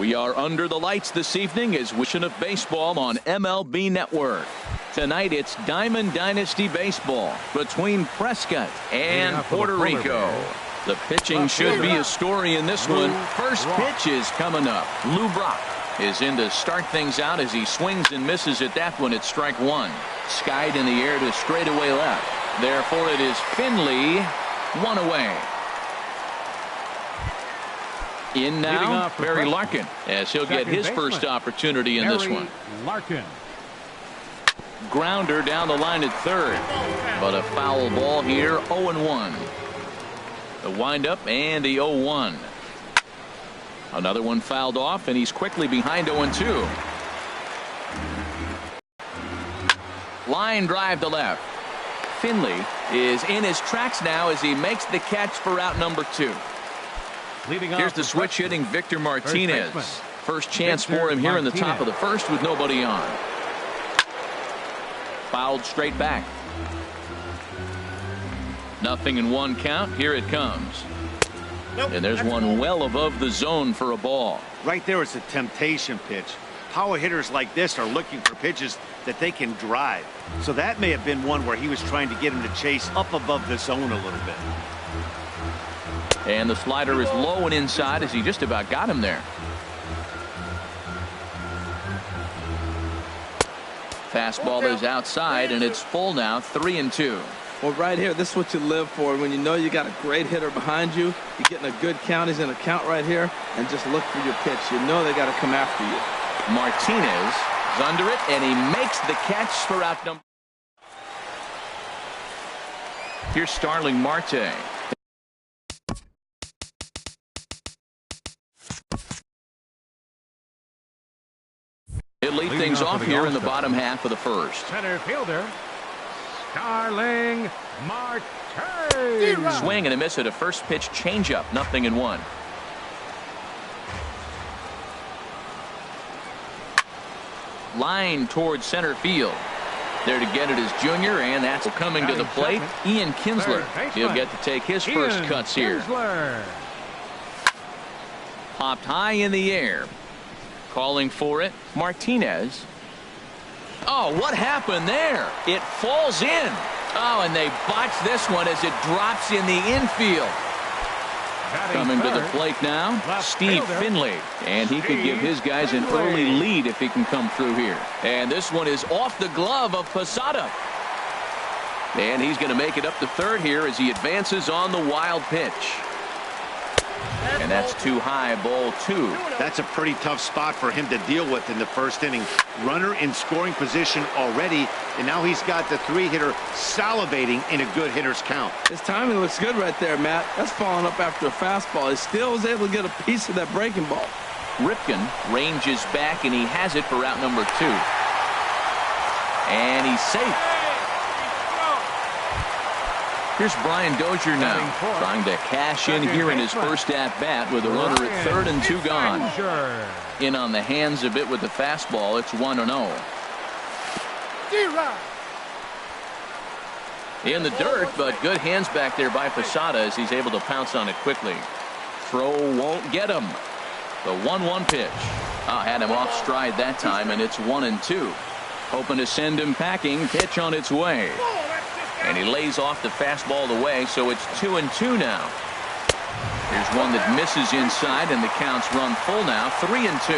We are under the lights this evening as Vision of Baseball on MLB Network. Tonight it's Diamond Dynasty Baseball between Prescott and Puerto Rico. The pitching should be a story in this one. First pitch is coming up. Lou Brock is in to start things out as he swings and misses at that one at strike one. Skied in the air to straightaway left. Therefore it is Finley, one away. In now, Barry Larkin, as he'll get his first opportunity in this one. Larkin. Grounder down the line at third, but a foul ball here, 0-1. The windup and the 0-1. Another one fouled off, and he's quickly behind 0-2. Line drive to left. Finley is in his tracks now as he makes the catch for out number 2. Here's the switch hitting Victor Martinez. First chance for him here in the top of the first with nobody on. Fouled straight back. 0-1 count. Here it comes. And there's one well above the zone for a ball. Right there is a temptation pitch. Power hitters like this are looking for pitches that they can drive. So that may have been one where he was trying to get him to chase up above the zone a little bit. And the slider is low and inside as he just about got him there. Fastball is outside and it's full now, 3-2. Well, right here, this is what you live for. When you know you got a great hitter behind you, you're getting a good count. He's in a count right here, and just look for your pitch. You know they got to come after you. Martinez is under it, and he makes the catch for out number. Here's Starling Marte. He'll lead things off here in the bottom half of the first. Center fielder, Starling Marte. Swing and a miss at a first pitch changeup, 0-1. Line towards center field. There to get it is Junior, and that's coming to the plate. Ian Kinsler. He'll get to take his first cuts here. Popped high in the air. Calling for it, Martinez. Oh, what happened there? It falls in. Oh, and they botch this one as it drops in the infield. Coming to the plate now, Steve Finley. And he could give his guys an early lead if he can come through here. And this one is off the glove of Posada. And he's going to make it up to third here as he advances on the wild pitch. And that's too high, ball 2. That's a pretty tough spot for him to deal with in the first inning. Runner in scoring position already, and now he's got the 3-hitter salivating in a good hitter's count. His timing looks good right there, Matt. That's falling up after a fastball. He still was able to get a piece of that breaking ball. Ripken ranges back, and he has it for out number 2. And he's safe. Here's Brian Dozier now, trying to cash in here in his first at-bat with a runner at third and 2 gone. In on the hands a bit with the fastball. It's 1-0. In the dirt, but good hands back there by Posada as he's able to pounce on it quickly. Throw won't get him. The 1-1 pitch. Had him off stride that time, and it's 1-2. Hoping to send him packing. Pitch on its way. And he lays off the fastball away, so it's 2-2 now. Here's one that misses inside, and the count's run full now, 3-2.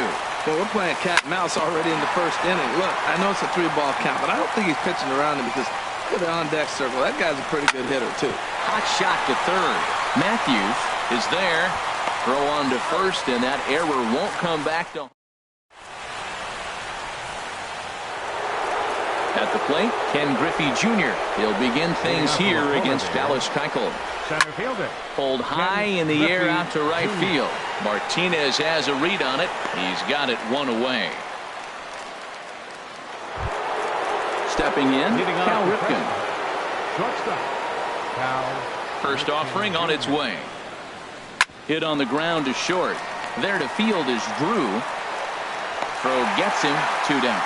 Well, we're playing cat and mouse already in the first inning. Look, I know it's a 3-ball count, but I don't think he's pitching around him because look at the on-deck circle. That guy's a pretty good hitter, too. Hot shot to third. Matthews is there. Throw on to first, and that error won't come back to. At the plate, Ken Griffey Jr. He'll begin things here against Dallas Keuchel. Center fielder. Pulled high in the air out to right field. Martinez has a read on it. He's got it 1 away. Stepping in, Cal Ripken. First offering on its way. Hit on the ground to short. There to field is Drew. Throw gets him, 2 down.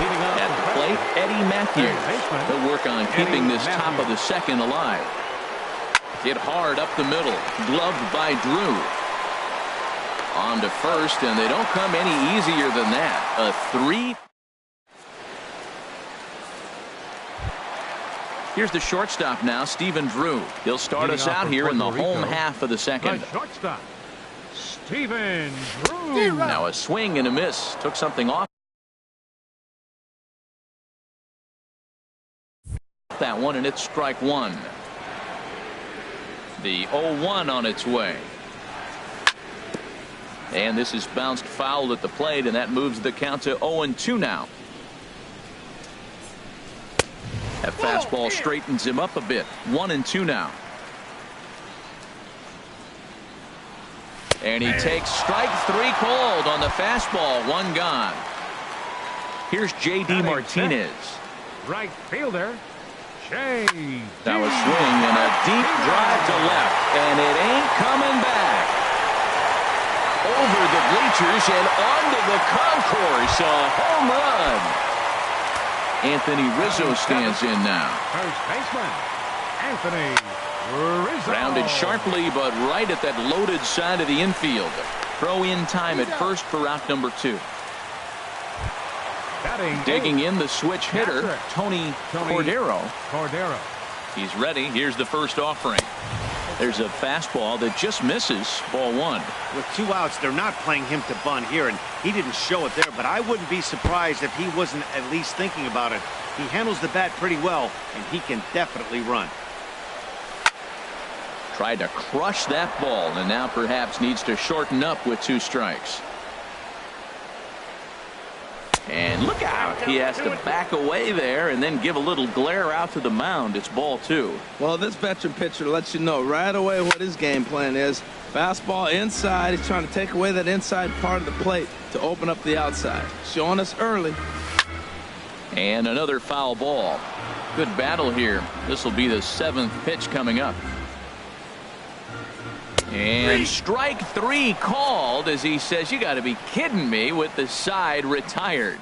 At the plate, Eddie Matthews. He'll work on keeping this top of the second alive. Hit hard up the middle. Gloved by Drew. On to first, and they don't come any easier than that. A 3. Here's the shortstop now, Stephen Drew. He'll start us out here in the home half of the second. The shortstop, Stephen Drew. Now a swing and a miss. Took something off that one, and it's strike one. The 0-1 on its way. And this is bounced foul at the plate, and that moves the count to 0-2 now. That fastball straightens him up a bit. 1-2 now. And he takes strike 3 called on the fastball. 1 gone. Here's J.D. Martinez. Right fielder, J.D. Now a swing and a deep drive to left, and it ain't coming back. Over the bleachers and onto the concourse. A home run. Anthony Rizzo stands in now. First baseman, Anthony Rizzo. Rounded sharply, but right at that loaded side of the infield. Throw in time at first for out number 2. Digging in the switch hitter, Tony Cordero. He's ready. Here's the first offering. There's a fastball that just misses. Ball 1. With 2 outs, they're not playing him to bunt here, and he didn't show it there, but I wouldn't be surprised if he wasn't at least thinking about it. He handles the bat pretty well, and he can definitely run. Tried to crush that ball, and now perhaps needs to shorten up with 2 strikes. And look out. He has to back away there and then give a little glare out to the mound. It's ball 2. Well, this veteran pitcher lets you know right away what his game plan is. Fastball inside. He's trying to take away that inside part of the plate to open up the outside. Showing us early. And another foul ball. Good battle here. This will be the 7th pitch coming up. And strike 3 called as he says, you got to be kidding me, with the side retired.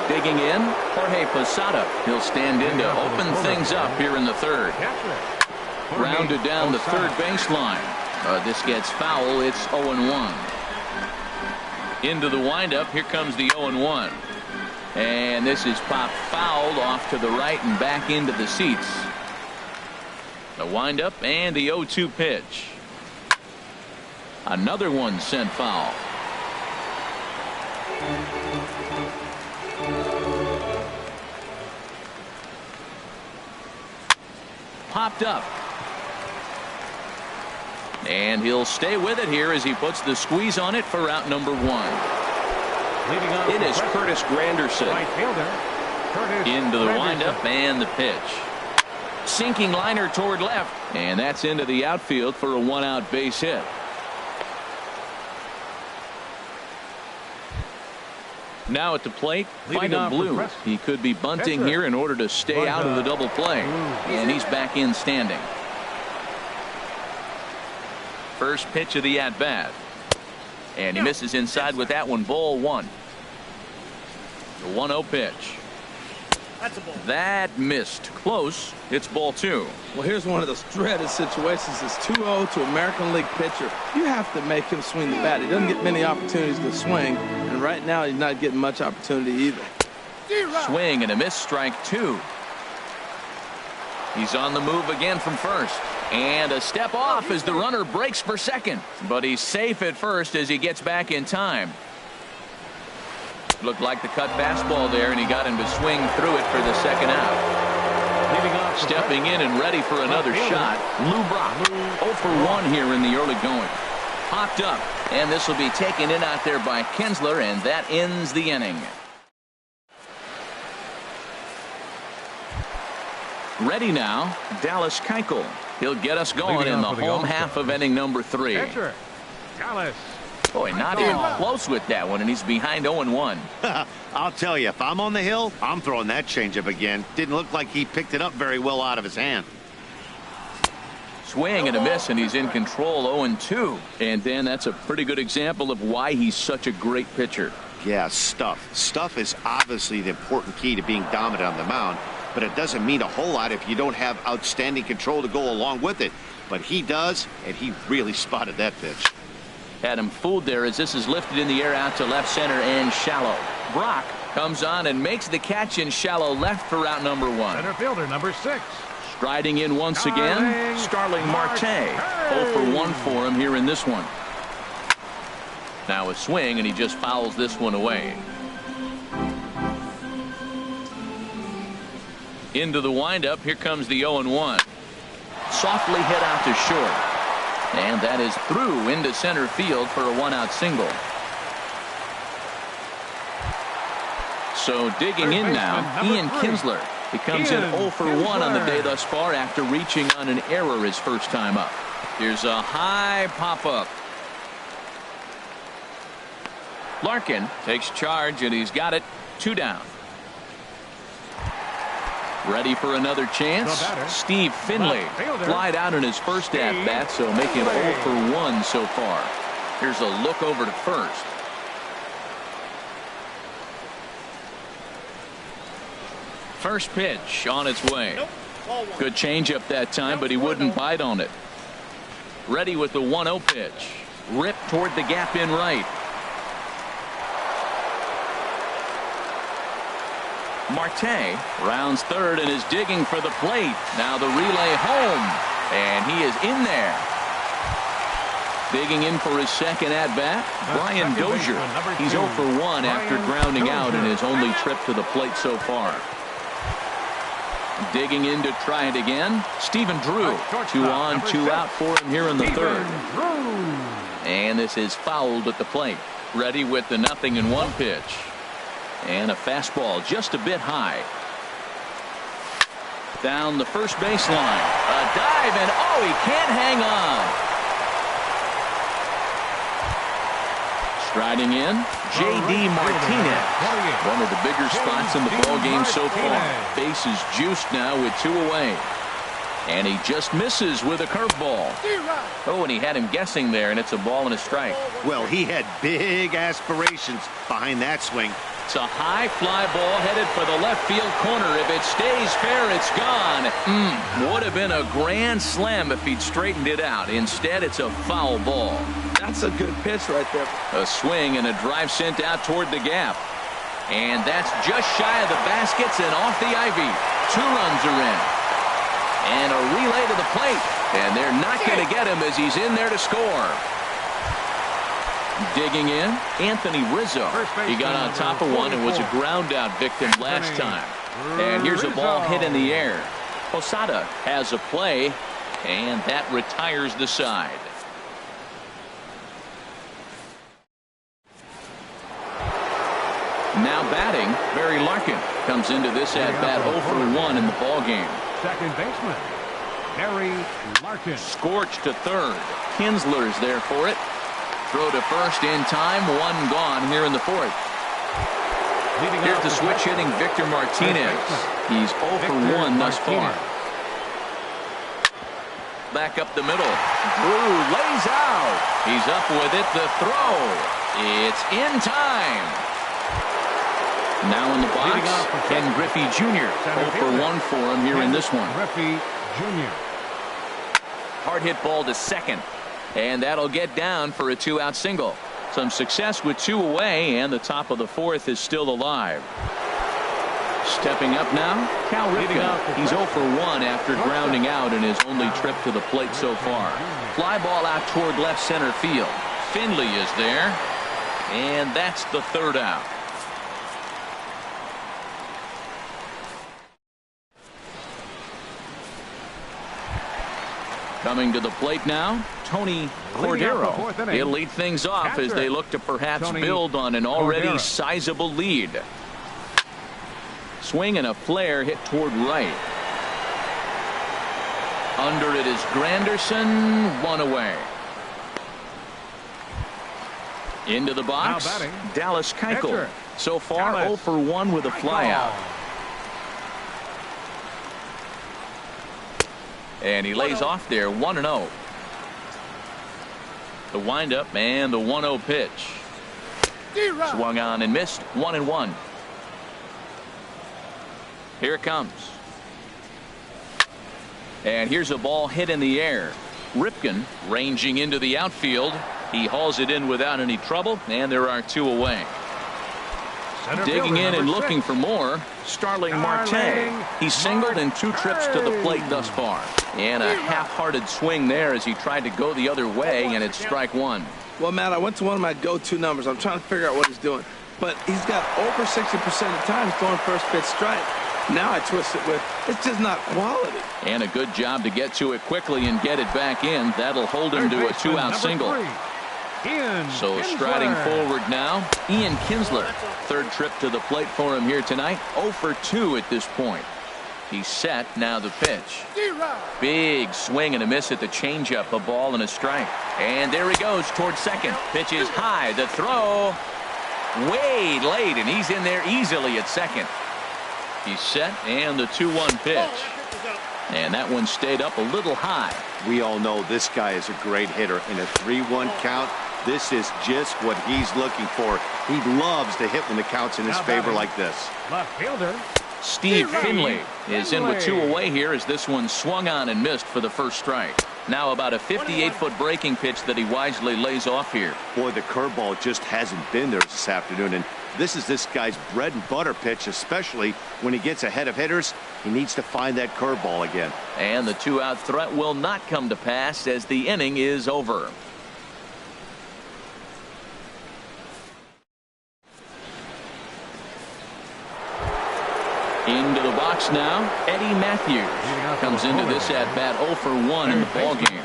Digging in, Jorge Posada. He'll stand in to open things up here in the 3rd. Grounded down the 3rd baseline. This gets foul. It's 0-1. Into the windup. Here comes the 0-1. And this is popped fouled off to the right and back into the seats. The windup and the 0-2 pitch. Another one sent foul. Popped up. And he'll stay with it here as he puts the squeeze on it for out number 1. It is Curtis Granderson. Into the windup and the pitch. Sinking liner toward left, and that's into the outfield for a 1-out base hit. Now at the plate, Michael Blue. He could be bunting here in order to stay out of the double play, and he's back in standing. First pitch of the at-bat, and he misses inside with that one. Ball 1. The 1-0 pitch. That missed close. It's ball 2. Well, here's one of those dreaded situations. It's 2-0 to American League pitcher. You have to make him swing the bat. He doesn't get many opportunities to swing, and right now he's not getting much opportunity either. Swing and a miss, strike 2. He's on the move again from first, and a step off as the runner breaks for second, but he's safe at first as he gets back in time. Looked like the cut fastball there, and he got him to swing through it for the 2nd out. Stepping in and ready for another shot, Lou Brock. 0 for 1 here in the early going. Popped up, and this will be taken in out there by Kinsler, and that ends the inning. Ready now, Dallas Keuchel. He'll get us going in the home half of inning number 3. Dallas. Boy, not even close with that one, and he's behind 0-1. I'll tell you, if I'm on the hill, I'm throwing that changeup again. Didn't look like he picked it up very well out of his hand. Swing and a miss, and he's in control. 0-2. And Dan, that's a pretty good example of why he's such a great pitcher. Yeah, stuff is obviously the important key to being dominant on the mound. but it doesn't mean a whole lot if you don't have outstanding control to go along with it. But he does, and he really spotted that pitch. Had him fooled there as this is lifted in the air out to left center and shallow. Brock comes on and makes the catch in shallow left for out number 1. Center fielder number 6. Striding in once again, Starling Marte. 0 for 1 for him here in this one. Now a swing, and he just fouls this one away. Into the windup. Here comes the 0-1. Softly hit out to short. And that is through into center field for a 1-out single. So digging in now, Ian Kinsler. He comes in 0 for 1 on the day thus far after reaching on an error his first time up. Here's a high pop-up. Larkin takes charge, and he's got it. 2 down. Ready for another chance. Steve Finley flied out in his first at-bat, so making 0 for 1 so far. Here's a look over to first. First pitch on its way. Good changeup that time, but he wouldn't bite on it. Ready with the 1-0 pitch. Rip toward the gap in right. Marte rounds third and is digging for the plate. Now the relay home, and he is in there. Digging in for his second at-bat, Brian Dozier. He's 0 for 1 after grounding out in his only trip to the plate so far. Digging in to try it again, Stephen Drew. 2 on, 2 out for him here in the third. And this is fouled at the plate. Ready with the 0-1 pitch. And a fastball just a bit high. Down the first baseline. A dive, and oh, he can't hang on. Striding in, J.D. Martinez. One of the bigger spots in the ball game so far. Base is juiced now with 2 away. And he just misses with a curveball. Oh, and he had him guessing there, and it's a ball and a strike. Well, he had big aspirations behind that swing. It's a high fly ball headed for the left field corner. If it stays fair, it's gone. Would have been a grand slam if he'd straightened it out. Instead, it's a foul ball. That's a good pitch right there. A swing and a drive sent out toward the gap. And that's just shy of the baskets and off the ivy. 2 runs are in. And a relay to the plate. And they're not going to get him as he's in there to score. Digging in, Anthony Rizzo. He got on top of one and was a ground out victim last time. And here's a ball hit in the air. Posada has a play, and that retires the side. Now batting, Barry Larkin comes into this at-bat 0 for 1 in the ball game. Second baseman, Barry Larkin. Scorched to third. Kinsler's there for it. Throw to first in time. 1 gone here in the fourth. Here's the switch hitting Victor Martinez. He's 0 for 1 thus far. Back up the middle. Drew lays out. He's up with it. The throw. It's in time. Now in the box, Ken Griffey Jr. 0 for 1 for him here in this one. Griffey Jr. Hard hit ball to second. And that'll get down for a 2-out single. Some success with 2 away, and the top of the fourth is still alive. Stepping up now, Cal Ripken. He's 0 for 1 after grounding out in his only trip to the plate so far. Fly ball out toward left center field. Finley is there, and that's the 3rd out. Coming to the plate now, Tony Cordero. He'll lead things off as they look to perhaps build on an already sizable lead. Swing and a flare hit toward right. Under it is Granderson, 1 away. Into the box, Dallas Keuchel. So far, 0 for 1 with a flyout. And he lays off there, 1-0. The windup and the 1-0 pitch. Swung on and missed, 1-1. Here it comes. And here's a ball hit in the air. Ripken ranging into the outfield. He hauls it in without any trouble, and there are 2 away. Digging in and looking for more, Starling Marte. He's singled in 2 trips to the plate thus far. And a half-hearted swing there as he tried to go the other way, and it's strike 1. Well, Matt, I went to one of my go-to numbers. I'm trying to figure out what he's doing. But he's got over 60% of the times throwing first pitch strike. Now I twist it with, it's just not quality. And a good job to get to it quickly and get it back in. That'll hold him to a 2-out single. So striding forward now, Ian Kinsler. 3rd trip to the plate for him here tonight. 0 for 2 at this point. He's set. Now the pitch. Big swing and a miss at the changeup. A ball and a strike. And there he goes towards second. Pitch is high. The throw way late, and he's in there easily at second. He's set, and the 2-1 pitch. And that one stayed up a little high. We all know this guy is a great hitter. In a 3-1 count, this is just what he's looking for. He loves to hit when the count's in his favor like this. Left fielder Steve Finley is in with 2 away here as this one swung on and missed for the first strike. Now about a 58-foot breaking pitch that he wisely lays off here. Boy, the curveball just hasn't been there this afternoon, and this is this guy's bread and butter pitch, especially when he gets ahead of hitters. He needs to find that curveball again. And the 2-out threat will not come to pass as the inning is over. Into the box now, Eddie Matthews comes into this at bat 0 for 1 in the ballgame.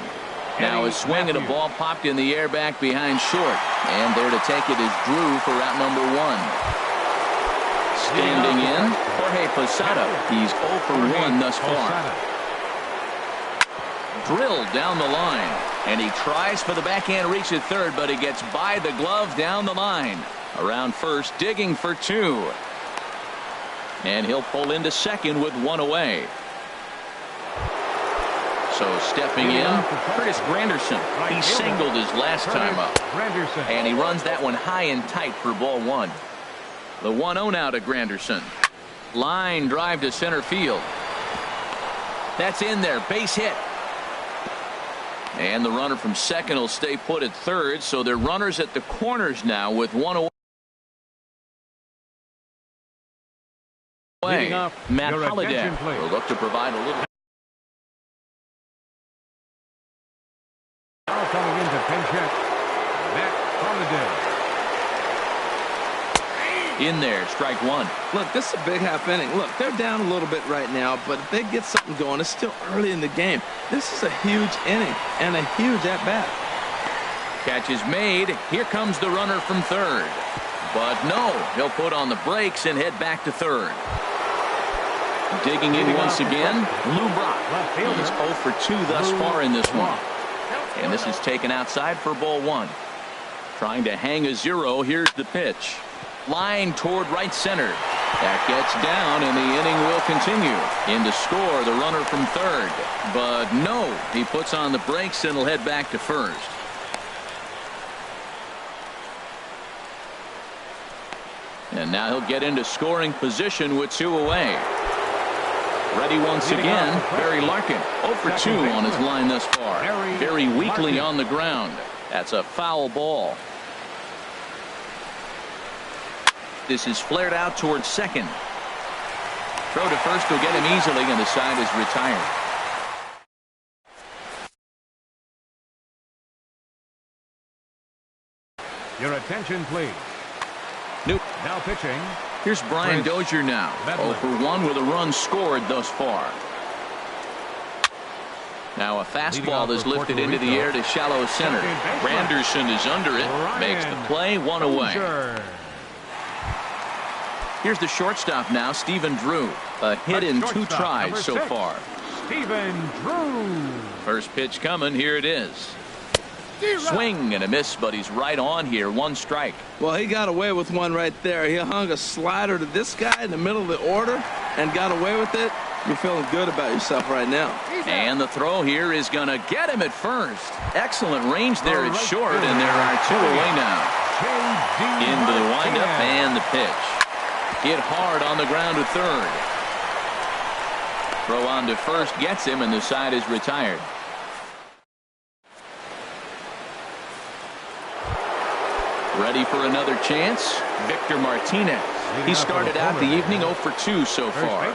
Now a swing and a ball popped in the air back behind short. And there to take it is Drew for out number 1. Standing in, Jorge Posada. He's 0 for 1 thus far. Drilled down the line. And he tries for the backhand reach at third, but he gets by the glove down the line. Around first, digging for 2. And he'll pull into second with 1 away. So stepping in, Curtis Granderson. He singled his last time up. And he runs that one high and tight for ball 1. The 1-0 now to Granderson. Line drive to center field. That's in there. Base hit. And the runner from second will stay put at third. So they're runners at the corners now with 1 away. Matt Holliday will look to provide a little. Now coming into pinch hit, Matt Holliday. In there, strike 1. Look, this is a big half inning. Look, they're down a little bit right now, but if they get something going, it's still early in the game. This is a huge inning and a huge at-bat. Catch is made. Here comes the runner from third. But no, he'll put on the brakes and head back to third. Digging in once again, Lou Brock. He's 0 for 2 thus far in this one. And this is taken outside for ball 1. Trying to hang a 0. Here's the pitch. Line toward right center. That gets down, and the inning will continue. In to score, the runner from third. But no, he puts on the brakes and will head back to first. And now he'll get into scoring position with 2 away. Ready once again, Barry Larkin. 0 for 2 on his line thus far. Very weakly on the ground. That's a foul ball. This is flared out towards second. Throw to first will get him easily, and the side is retired. Your attention, please. Nope. Now pitching. Here's Brian Dozier now. 0 for 1 with a run scored thus far. Now a fastball is lifted into the air to shallow center. Granderson is under it. Makes the play. 1 away. Here's the shortstop now, Stephen Drew. A hit in 2 tries so far. Stephen Drew. First pitch coming. Here it is. Swing and a miss, but he's right on here. 1 strike. Well, he got away with one right there. He hung a slider to this guy in the middle of the order and got away with it. You're feeling good about yourself right now. And the throw here is going to get him at first. Excellent range there at short, and there are 2 away now. Into the windup and the pitch. Hit hard on the ground to third. Throw on to first gets him, and the side is retired. Ready for another chance. Victor Martinez. He started out the evening 0 for 2 so far.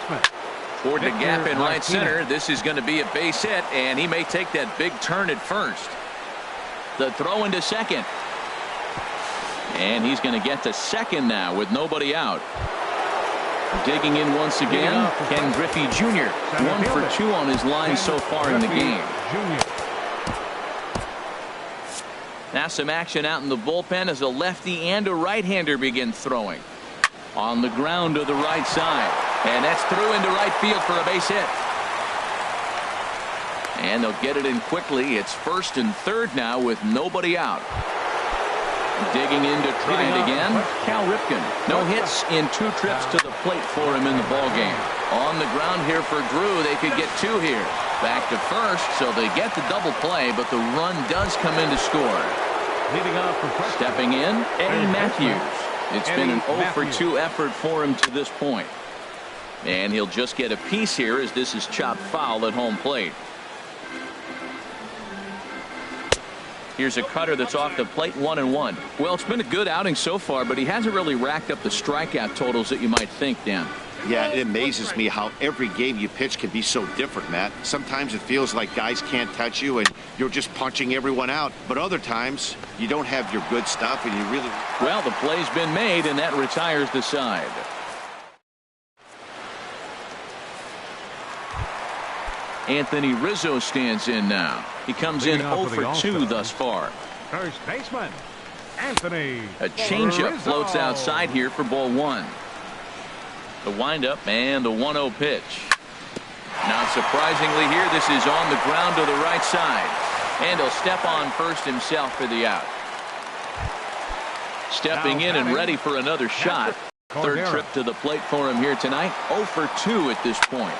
Toward the gap in right center. This is going to be a base hit, and he may take that big turn at first. The throw into second. And he's going to get to second now with nobody out. Digging in once again, Ken Griffey Jr. 1 for 2 on his line so far in the game. Now some action out in the bullpen as a lefty and a right-hander begin throwing. On the ground to the right side. And that's through into right field for a base hit. And they'll get it in quickly. It's first and third now with nobody out. Digging in to try it again. Cal Ripken. No hits in 2 trips to the plate for him in the ballgame. On the ground here for Drew. They could get 2 here. Back to first, so they get the double play, but the run does come in to score. Stepping in, Eddie Matthews. It's been an 0 for 2 effort for him to this point. And he'll just get a piece here as this is chopped foul at home plate. Here's a cutter that's off the plate, 1-1. Well, it's been a good outing so far, but he hasn't really racked up the strikeout totals that you might think, Dan. Yeah, it amazes me how every game you pitch can be so different, Matt. Sometimes it feels like guys can't touch you and you're just punching everyone out. But other times you don't have your good stuff and you really... Well, the play's been made and that retires the side. Anthony Rizzo stands in now. He comes in 0 for 2 thus far. First baseman, Anthony. A changeup floats outside here for ball 1. The windup and the 1-0 pitch. Not surprisingly here, this is on the ground to the right side. And he'll step on first himself for the out. Stepping in and ready for another shot. Third trip to the plate for him here tonight. 0 for 2 at this point.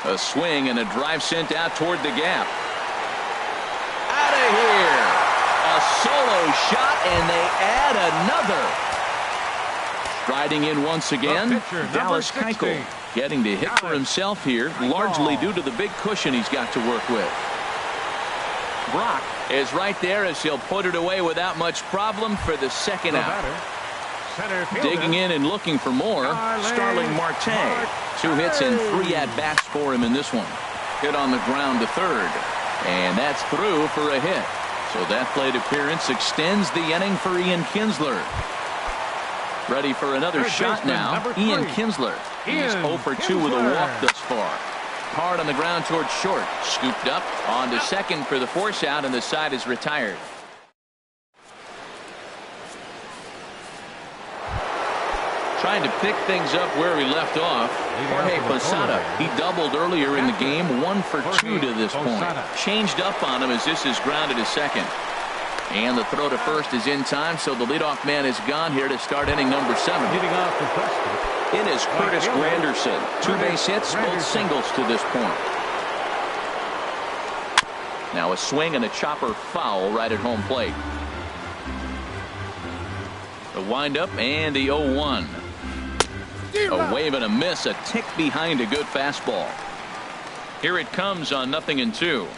A swing and a drive sent out toward the gap. Out of here. A solo shot, and they add another. Striding in once again, Dallas Keuchel getting to hit for himself here, largely due to the big cushion he's got to work with. Brock is right there as he'll put it away without much problem for the second out. Digging in and looking for more, Starling Marte. 2 hits and 3 at-bats for him in this one. Hit on the ground to third. And that's through for a hit. So that plate appearance extends the inning for Ian Kinsler. Ready for another shot now. Ian Kinsler. He's 0 for 2 with a walk thus far. Hard on the ground towards short. Scooped up on to second for the force out, and the side is retired. Trying to pick things up where he left off. Jorge Posada. He doubled earlier in the game. 1 for 2 to this point. Changed up on him as this is grounded to second. And the throw to first is in time, so the leadoff man is gone here to start inning number 7. In is Curtis Granderson. 2 base hits, both singles to this point. Now a swing and a chopper foul right at home plate. The windup and the 0-1. A wave and a miss, a tick behind a good fastball. Here it comes on 0-2.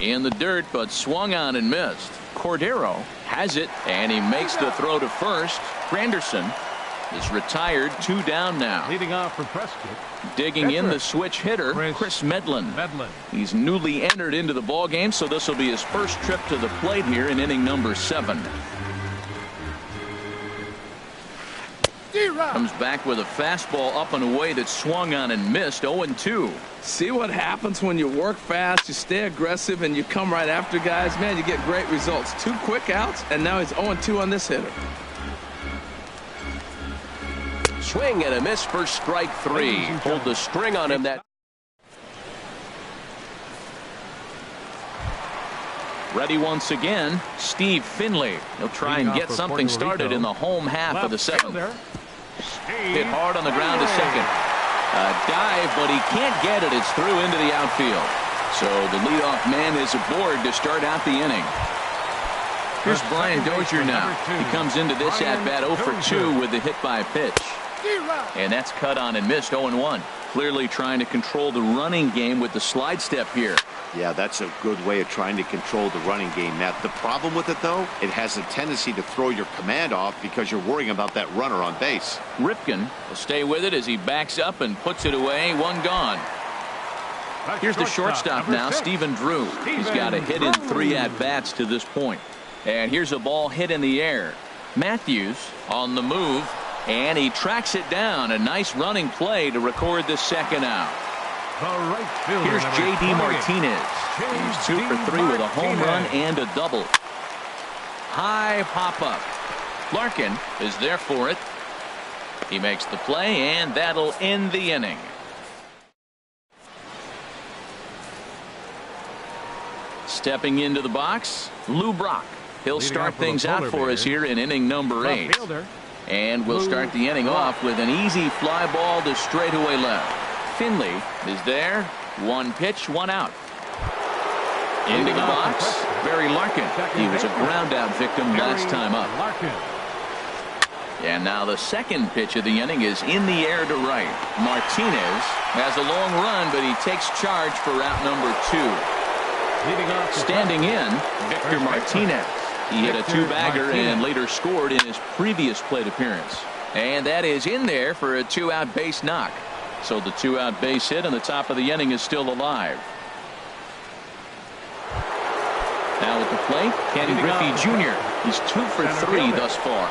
In the dirt, but swung on and missed. Cordero has it, and he makes the throw to first. Granderson is retired, 2 down now. Leading off for Prescott. Digging in the switch hitter, Chris Medlin. He's newly entered into the ball game, so this will be his first trip to the plate here in inning number 7. Comes back with a fastball up and away that swung on and missed. 0-2. See what happens when you work fast, you stay aggressive, and you come right after guys. Man, you get great results. 2 quick outs, and now he's 0-2 on this hitter. Swing and a miss for strike 3. Pulled the string on him. That ready once again, Steve Finley. He'll try and get something started in the home half of the 7th. Hit hard on the ground to second. A dive, but he can't get it. It's through into the outfield. So the leadoff man is aboard to start out the inning. Here's Brian Dozier now. He comes into this at-bat 0 for 2 with the hit by pitch. And that's cut on and missed. 0-1. Clearly trying to control the running game with the slide step here. Yeah, that's a good way of trying to control the running game, Matt. The problem with it, though, it has a tendency to throw your command off because you're worrying about that runner on base. Ripken will stay with it as he backs up and puts it away. One gone. Here's the shortstop now, Stephen Drew. He's got a hit in 3 at-bats to this point. And here's a ball hit in the air. Matthews on the move, and he tracks it down. A nice running play to record the second out. Here's J.D. Martinez. He's 2 for 3 with a home run and a double. High pop-up. Larkin is there for it. He makes the play, and that'll end the inning. Stepping into the box, Lou Brock. He'll start things out for us here in inning number 8. And we'll start the inning off with an easy fly ball to straightaway left. Finley is there. 1 pitch, 1 out. Into the box, Barry Larkin. He was a ground out victim last time up. And now the second pitch of the inning is in the air to right. Martinez has a long run, but he takes charge for out number 2. Standing in, Victor Martinez. He hit a 2-bagger and later scored in his previous plate appearance. And that is in there for a 2-out base knock. So the 2-out base hit and the top of the inning is still alive. Now at the plate, Ken Griffey Jr. He's 2 for 3 thus far.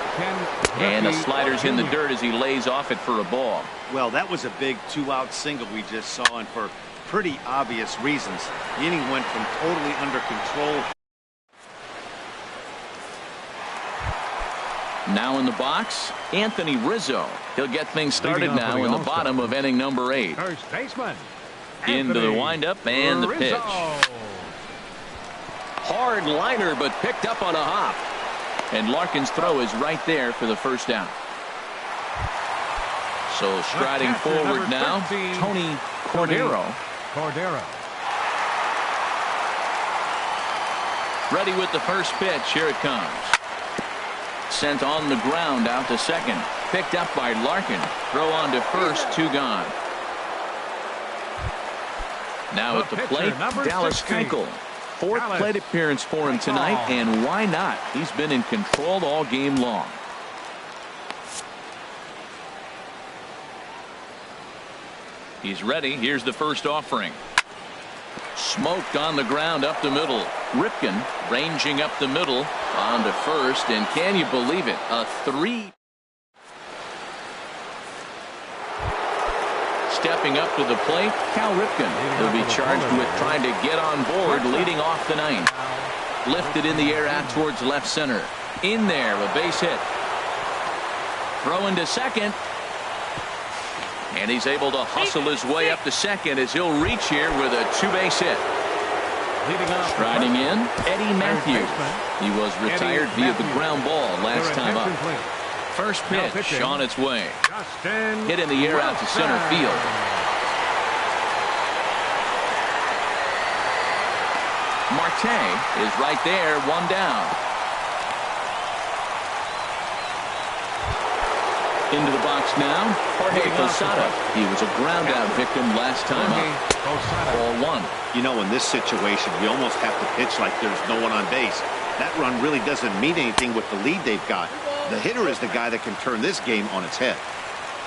And the slider's in the dirt as he lays off it for a ball. Well, that was a big 2-out single we just saw, and for pretty obvious reasons. The inning went from totally under control. Now in the box, Anthony Rizzo. He'll get things started now in the bottom of inning number 8. First baseman. Into the windup and the pitch. Hard liner, but picked up on a hop. And Larkin's throw is right there for the first out. So striding forward now, Tony Cordero. Ready with the first pitch. Here it comes. Sent on the ground out to second. Picked up by Larkin. Throw on to first. 2 gone. Now at the plate, Dallas Keuchel. 4th plate appearance for him tonight, and why not? He's been in control all game long. He's ready. Here's the first offering. Smoked on the ground up the middle. Ripken ranging up the middle on to first, and can you believe it? A 3. Stepping up to the plate, Cal Ripken. He'll be charged with trying to get on board, leading off the 9th. Lifted in the air out towards left center. In there, a base hit. Throwing to second. And he's able to hustle his way up to second as he'll reach here with a 2-base hit. Striding in, Eddie Matthews. He was retired via the ground ball last time up. First pitch on its way. Hit in the air out to center field. Marte is right there, 1 down. Into the box now, Jorge Posada. He was a ground out victim last time up. Ball 1. You know, in this situation, we almost have to pitch like there's no one on base. That run really doesn't mean anything with the lead they've got. The hitter is the guy that can turn this game on its head.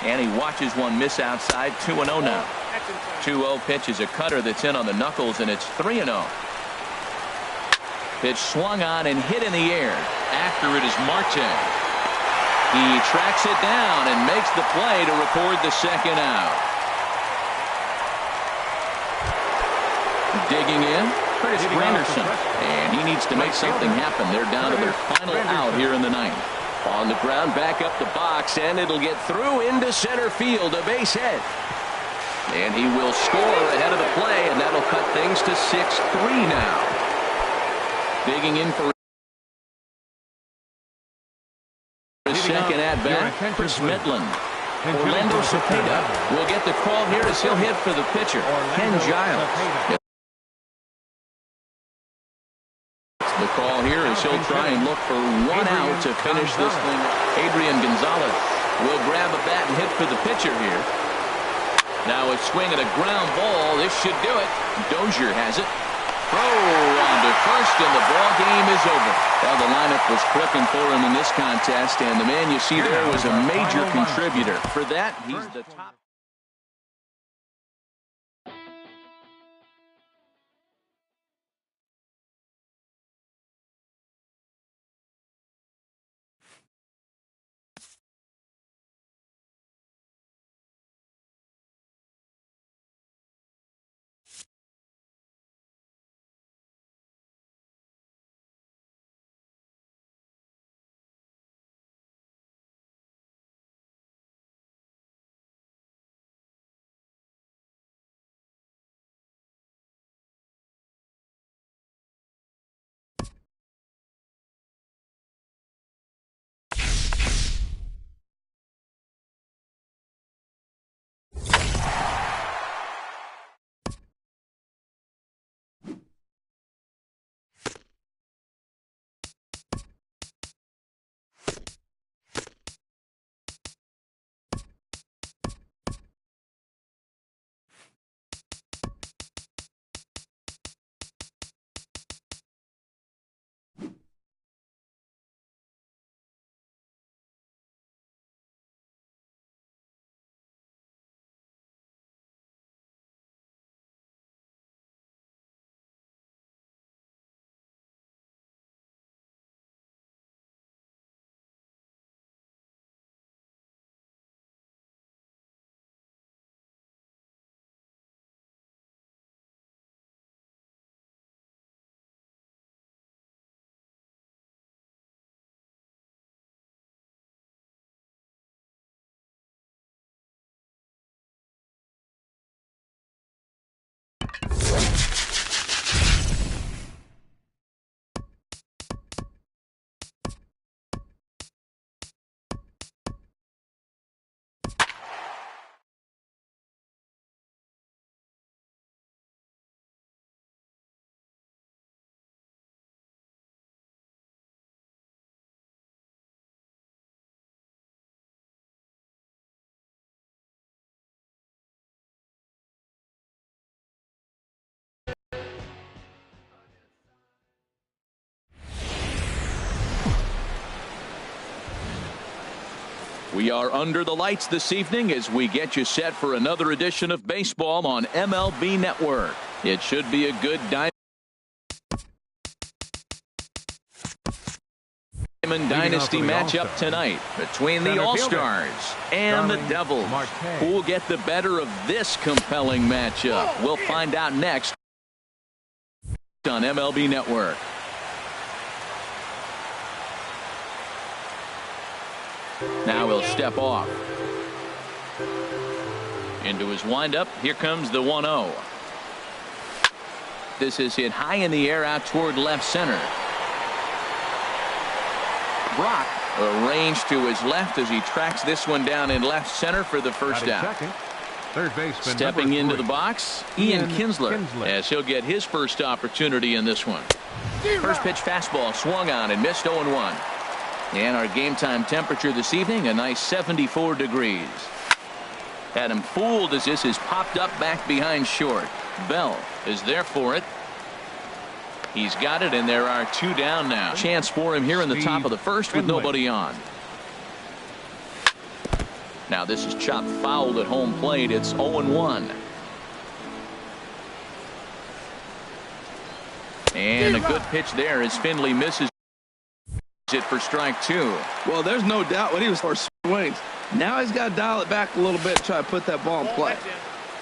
And he watches one miss outside. 2-0 now. 2-0 pitch is a cutter that's in on the knuckles, and it's 3-0. Pitch swung on and hit in the air. After it is Marte. He tracks it down and makes the play to record the second out. Digging in, Curtis Granderson. And he needs to make something happen. They're down to their final out here in the 9th. On the ground, back up the box, and it'll get through into center field. A base hit. And he will score ahead of the play, and that'll cut things to 6-3 now. Digging in for his second at-bat, Chris Midland. Orlando Cepeda will get the call here as he'll hit for the pitcher, Ken Giles. The call here is he'll try and look for 1 out to finish this thing. Adrian Gonzalez will grab a bat and hit for the pitcher here. Now a swing at a ground ball. This should do it. Dozier has it. Throw on to first, and the ball game is over. Well, the lineup was clicking for him in this contest, and the man you see there was a major contributor. For that, he's the top. We are under the lights this evening as we get you set for another edition of baseball on MLB Network. It should be a good Diamond Dynasty matchup tonight between the All-Stars and the Devils. Who will get the better of this compelling matchup? We'll find out next on MLB Network. Now he'll step off. Into his windup. Here comes the 1-0. This is hit high in the air out toward left center. Brock arranged to his left as he tracks this one down in left center for the first out. Third baseman Stepping into the box, Ian Kinsler, as he'll get his first opportunity in this one. First pitch fastball swung on and missed 0-1. And our game time temperature this evening, a nice 74 degrees. Had him fooled as this is popped up back behind short. Bell is there for it. He's got it, and there are two down now. Chance for him here in the top of the first with nobody on. Now this is chopped foul at home plate. It's 0-1. And a good pitch there as Finley misses it for strike two. Well, there's no doubt when he was for swings. Now he's got to dial it back a little bit and try to put that ball in play.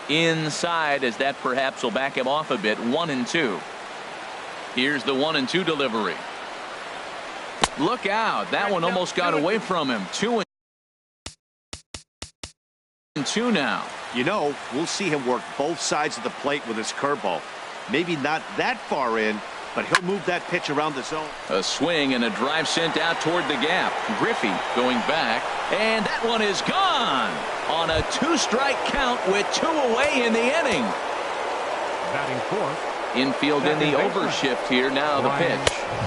Inside, as that perhaps will back him off a bit. 1-2. Here's the 1-2 delivery. Look out. That one almost got away from him. 2-2 now. You know, we'll see him work both sides of the plate with his curveball. Maybe not that far in, but he'll move that pitch around the zone. A swing and a drive sent out toward the gap. Griffey going back, and that one is gone on a two-strike count with two away in the inning. Batting fourth. Infield in the overshift here. Now the pitch.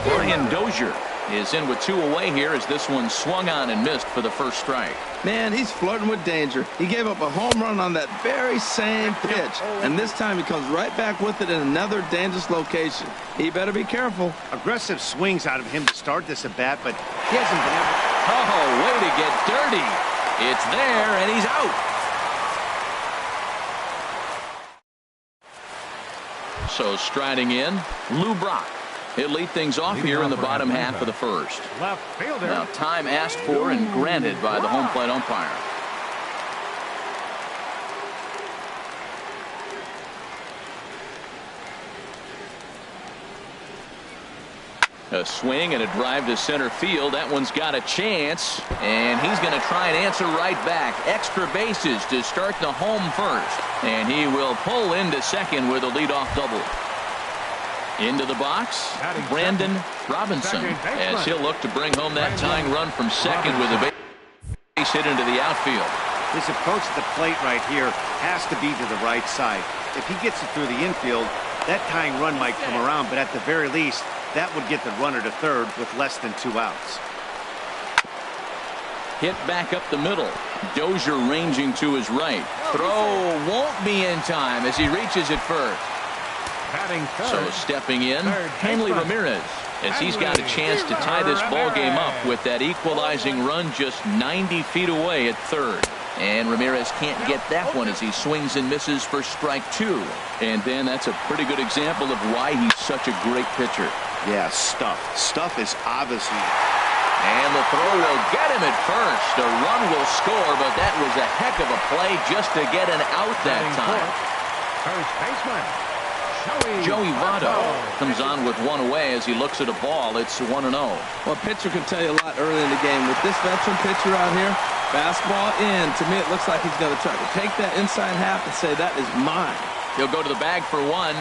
Brian Dozier is in with 2 away here as this one swung on and missed for the first strike. Man, he's flirting with danger. He gave up a home run on that very same pitch, and this time he comes right back with it in another dangerous location. He better be careful. Aggressive swings out of him to start this at bat, but he hasn't been able. Oh, way to get dirty. It's there, and he's out. So striding in, Lou Brock. He'll lead things off here in the bottom half of the first. Left fielder. Now, time asked for and granted by the home plate umpire. A swing and a drive to center field. That one's got a chance, and he's going to try and answer right back. Extra bases to start the home first, and he will pull into second with a leadoff double. Into the box, Brandon Robinson, as he'll look to bring home that tying run from second with a base hit into the outfield. His approach to the plate right here has to be to the right side. If he gets it through the infield, that tying run might come around, but at the very least, that would get the runner to third with less than 2 outs. Hit back up the middle. Dozier ranging to his right. Throw won't be in time as he reaches it first. So stepping in, Hanley Ramirez, as he's got a chance to tie this ball game up with that equalizing run just 90 feet away at third. And Ramirez can't get that one as he swings and misses for strike 2. And then that's a pretty good example of why he's such a great pitcher. Yeah, Stuff. Stuff is obviously. And the throw will get him at first. A run will score, but that was a heck of a play just to get an out that time. First baseman, Joey Votto comes on with 1 away as he looks at a ball. It's 1-0. Well, a pitcher can tell you a lot early in the game. With this veteran pitcher out here, fastball in. To me, it looks like he's going to try to take that inside half and say, that is mine. He'll go to the bag for 1.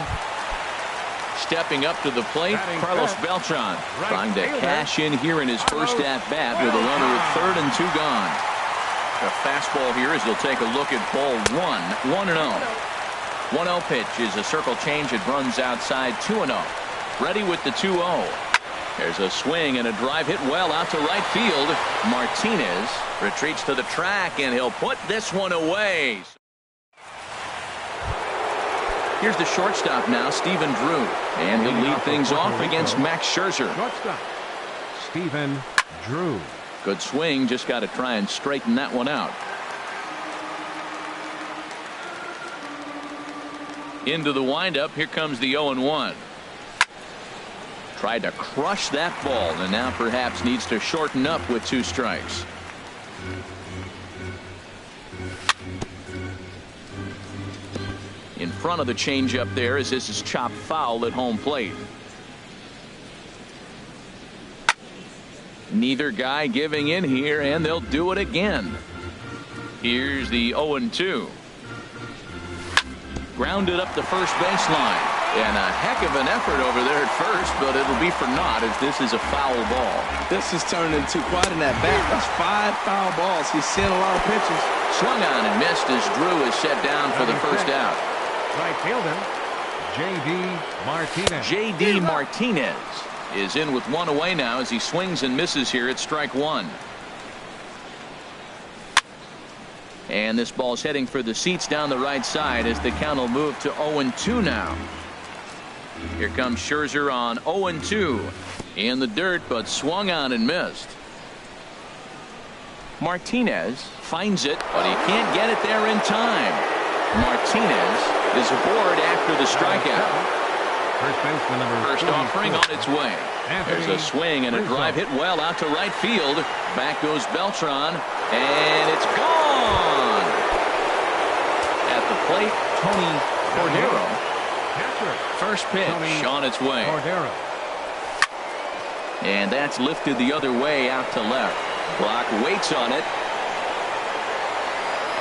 Stepping up to the plate, Carlos Beltran trying to cash in here in his first at-bat with a runner at third and 2 gone. The fastball here as he'll take a look at ball 1. 1-0. 1-0 pitch is a circle change. It runs outside. 2-0. Ready with the 2-0. There's a swing and a drive hit well out to right field. Martinez retreats to the track, and he'll put this one away. Here's the shortstop now, Stephen Drew, and he'll lead things off against Max Scherzer. Shortstop, Stephen Drew. Good swing, just got to try and straighten that one out. Into the windup, here comes the 0-1. Tried to crush that ball, and now perhaps needs to shorten up with 2 strikes. In front of the changeup there as this is chopped foul at home plate. Neither guy giving in here, and they'll do it again. Here's the 0-2. Grounded up the first baseline. And a heck of an effort over there at first, but it'll be for naught as this is a foul ball. This has turned into quite an at-bat. That's 5 foul balls. He's seeing a lot of pitches. Swung on and missed as Drew is set down for the first out. Right fielder, J.D. Martinez. J.D. Martinez is in with 1 away now as he swings and misses here at strike 1. And this ball's heading for the seats down the right side as the count will move to 0-2 now. Here comes Scherzer on 0-2 in the dirt, but swung on and missed. Martinez finds it, but he can't get it there in time. Martinez is aboard after the strikeout. First baseman number First offering on its way. There's a swing and a drive hit well out to right field. Back goes Beltran, and it's gone. At the plate, Tony Cordero. First pitch on its way. Cordero. And that's lifted the other way out to left. Block waits on it.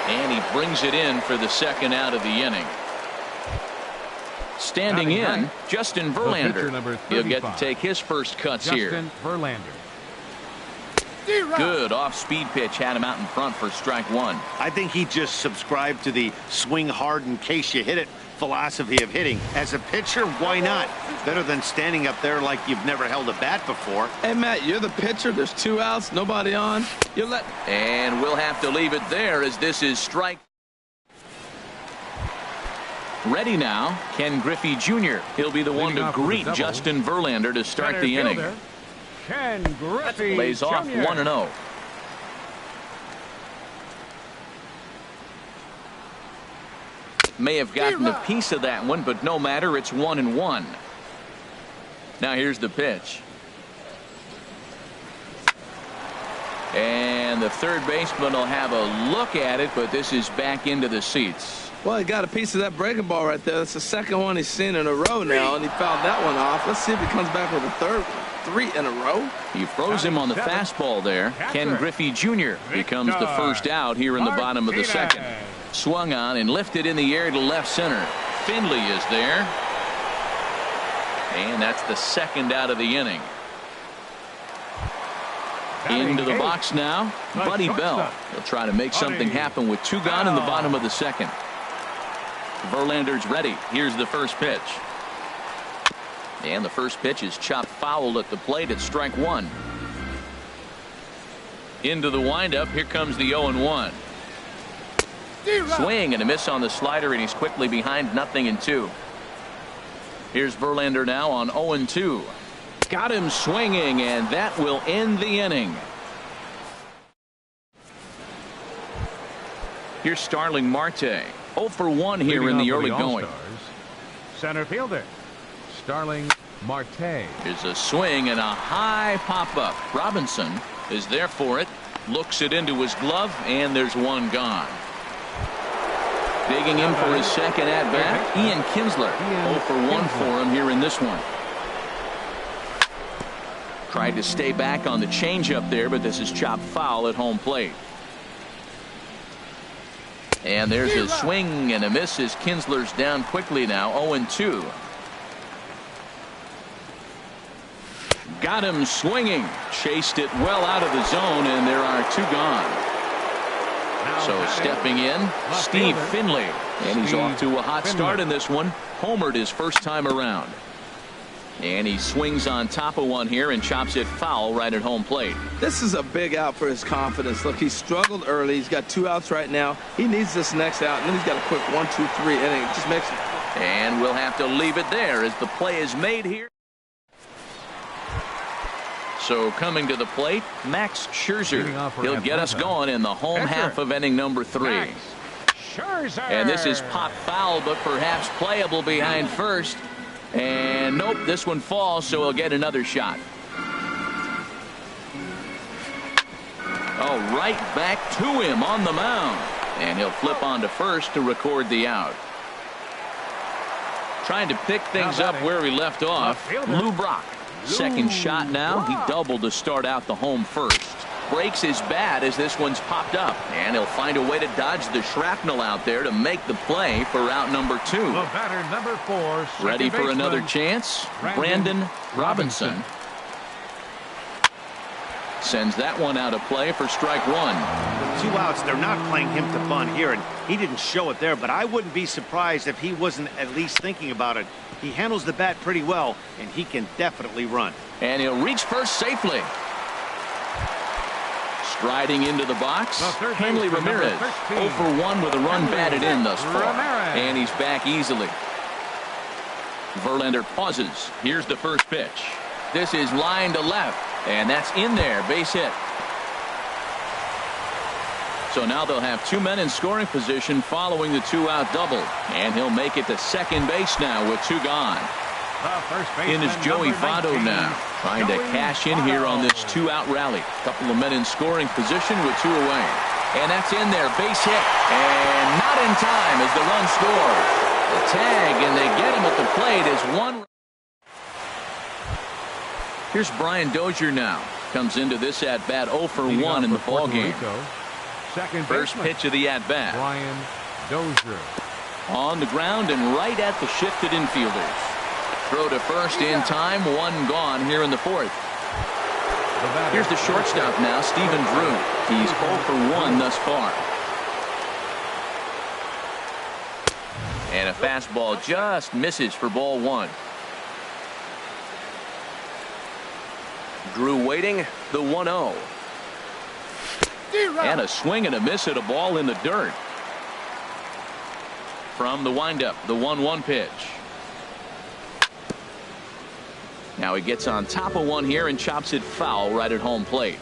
And he brings it in for the second out of the inning. Standing in, Justin Verlander. He'll get to take his first cuts here. Justin Verlander. Good off-speed pitch had him out in front for strike 1. I think he just subscribed to the swing hard in case you hit it philosophy of hitting. As a pitcher, why not? Better than standing up there like you've never held a bat before. Hey, Matt, you're the pitcher. There's 2 outs, nobody on. And we'll have to leave it there as this is strike. Ready now, Ken Griffey Jr. He'll be the one to greet Justin Verlander to start the inning. Ken Griffey Lays off Jr. 1-0. May have gotten a piece of that one, but no matter, it's 1-1. Now here's the pitch. And the third baseman will have a look at it, but this is back into the seats. Well, he got a piece of that breaking ball right there. That's the second one he's seen in a row now, and he fouled that one off. Let's see if he comes back with a third 3 in a row. He froze him on the fastball there. Ken Griffey Jr. becomes the first out here in the bottom of the second. Swung on and lifted in the air to left center. Finley is there. And that's the second out of the inning. Into the box now, Buddy Bell. He'll try to make something happen with 2 gone in the bottom of the second. Verlander's ready. Here's the first pitch. And the first pitch is chopped foul at the plate at strike 1. Into the windup. Here comes the 0-1. Swing and a miss on the slider, and he's quickly behind 0-2. Here's Verlander now on 0-2. Got him swinging, and that will end the inning. Here's Starling Marte. 0 for 1 here in the early going. Center fielder Starling Marte. Here's a swing and a high pop-up. Robinson is there for it. Looks it into his glove, and there's 1 gone. Digging in for his second at-bat, Ian Kinsler. 0 for 1 for him here in this one. Tried to stay back on the changeup there, but this is chopped foul at home plate. And there's a swing and a miss as Kinsler's down quickly now. 0-2. Got him swinging. Chased it well out of the zone, and there are 2 gone. So stepping in, Steve Finley. And he's off to a hot start in this one. Homered his first time around. And he swings on top of one here and chops it foul right at home plate. This is a big out for his confidence. Look, he struggled early. He's got 2 outs right now. He needs this next out, and then he's got a quick 1, 2, 3 inning. It just makes it. And we'll have to leave it there as the play is made here. So coming to the plate, Max Scherzer. He'll get us going in the home half of inning number 3. And this is popped foul, but perhaps playable behind first. And nope, this one falls, so he'll get another shot. Oh, right back to him on the mound. And he'll flip on to first to record the out. Trying to pick things up where he left off. Lou Brock. Second shot now. He doubled to start out the home first. Breaks his bat as this one's popped up. And he'll find a way to dodge the shrapnel out there to make the play for out number 2. The batter, number 4. Ready for another chance? Brandon Robinson. Sends that one out of play for strike 1. With 2 outs, they're not playing him to bunt here, and he didn't show it there, but I wouldn't be surprised if he wasn't at least thinking about it. He handles the bat pretty well, and he can definitely run. And he'll reach first safely. Striding into the box, Hanley Ramirez. 0 for 1 with a run batted in thus far. And he's back easily. Verlander pauses. Here's the first pitch. This is line to left, and that's in there. Base hit. So now they'll have 2 men in scoring position following the 2-out double. And he'll make it to second base now with 2 gone. In is Joey Votto now, trying to cash in here on this 2-out rally. Couple of men in scoring position with 2 away. And that's in there. Base hit. And not in time as the run scores. The tag, and they get him at the plate as 1. Here's Brian Dozier now. Comes into this at-bat 0 for 1 in the ballgame. First pitch of the at-bat. Brian Dozier. On the ground and right at the shifted infielders. Throw to first in time. 1 gone here in the 4th. Here's the shortstop now, Stephen Drew. He's 0 for 1 thus far. And a fastball just misses for ball one. Drew waiting, the 1-0. And a swing and a miss at a ball in the dirt. From the windup, the 1-1 pitch. Now he gets on top of one here and chops it foul right at home plate.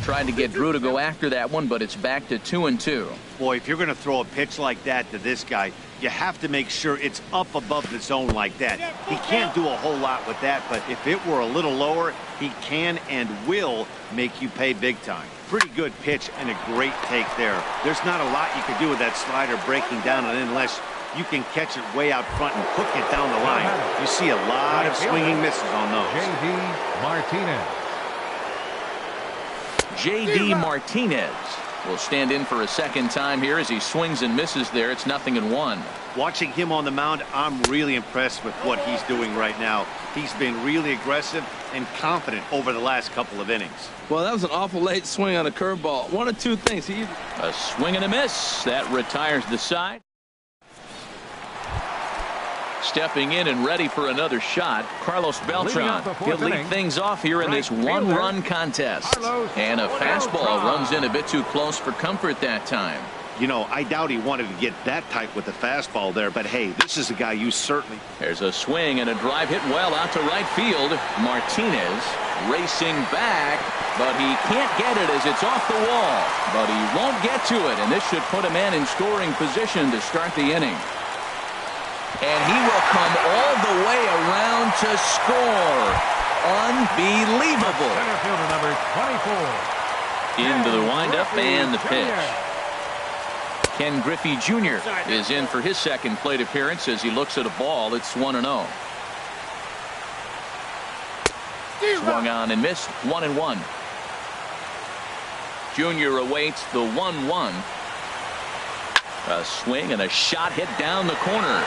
Tried to get Drew to go after that one, but it's back to 2-2. Boy, if you're going to throw a pitch like that to this guy, you have to make sure it's up above the zone like that. He can't do a whole lot with that, but if it were a little lower, he can and will make you pay big time. Pretty good pitch and a great take there. There's not a lot you can do with that slider breaking down and unless you can catch it way out front and hook it down the line. You see a lot of swinging misses on those. J.D. Martinez. J.D. Martinez will stand in for a second time here as he swings and misses there. It's 0-1. Watching him on the mound, I'm really impressed with what he's doing right now. He's been really aggressive and confident over the last couple of innings. Well, that was an awful late swing on a curveball. One of two things. A swing and a miss. That retires the side. Stepping in and ready for another shot, Carlos Beltran. He'll lead things off here in this one-run contest. And a fastball runs in a bit too close for comfort that time. You know, I doubt he wanted to get that tight with the fastball there, but hey, this is a guy you certainly... There's a swing and a drive hit well out to right field. Martinez racing back, but he can't get it as it's off the wall. But he won't get to it, and this should put a man in scoring position to start the inning. And he will come all the way around to score. Unbelievable. Center fielder number 24. Into the windup and the pitch. Ken Griffey Jr. is in for his second plate appearance as he looks at a ball. It's 1-0. Swung on and missed. 1-1. Jr. awaits the 1-1. A swing and a shot hit down the corner.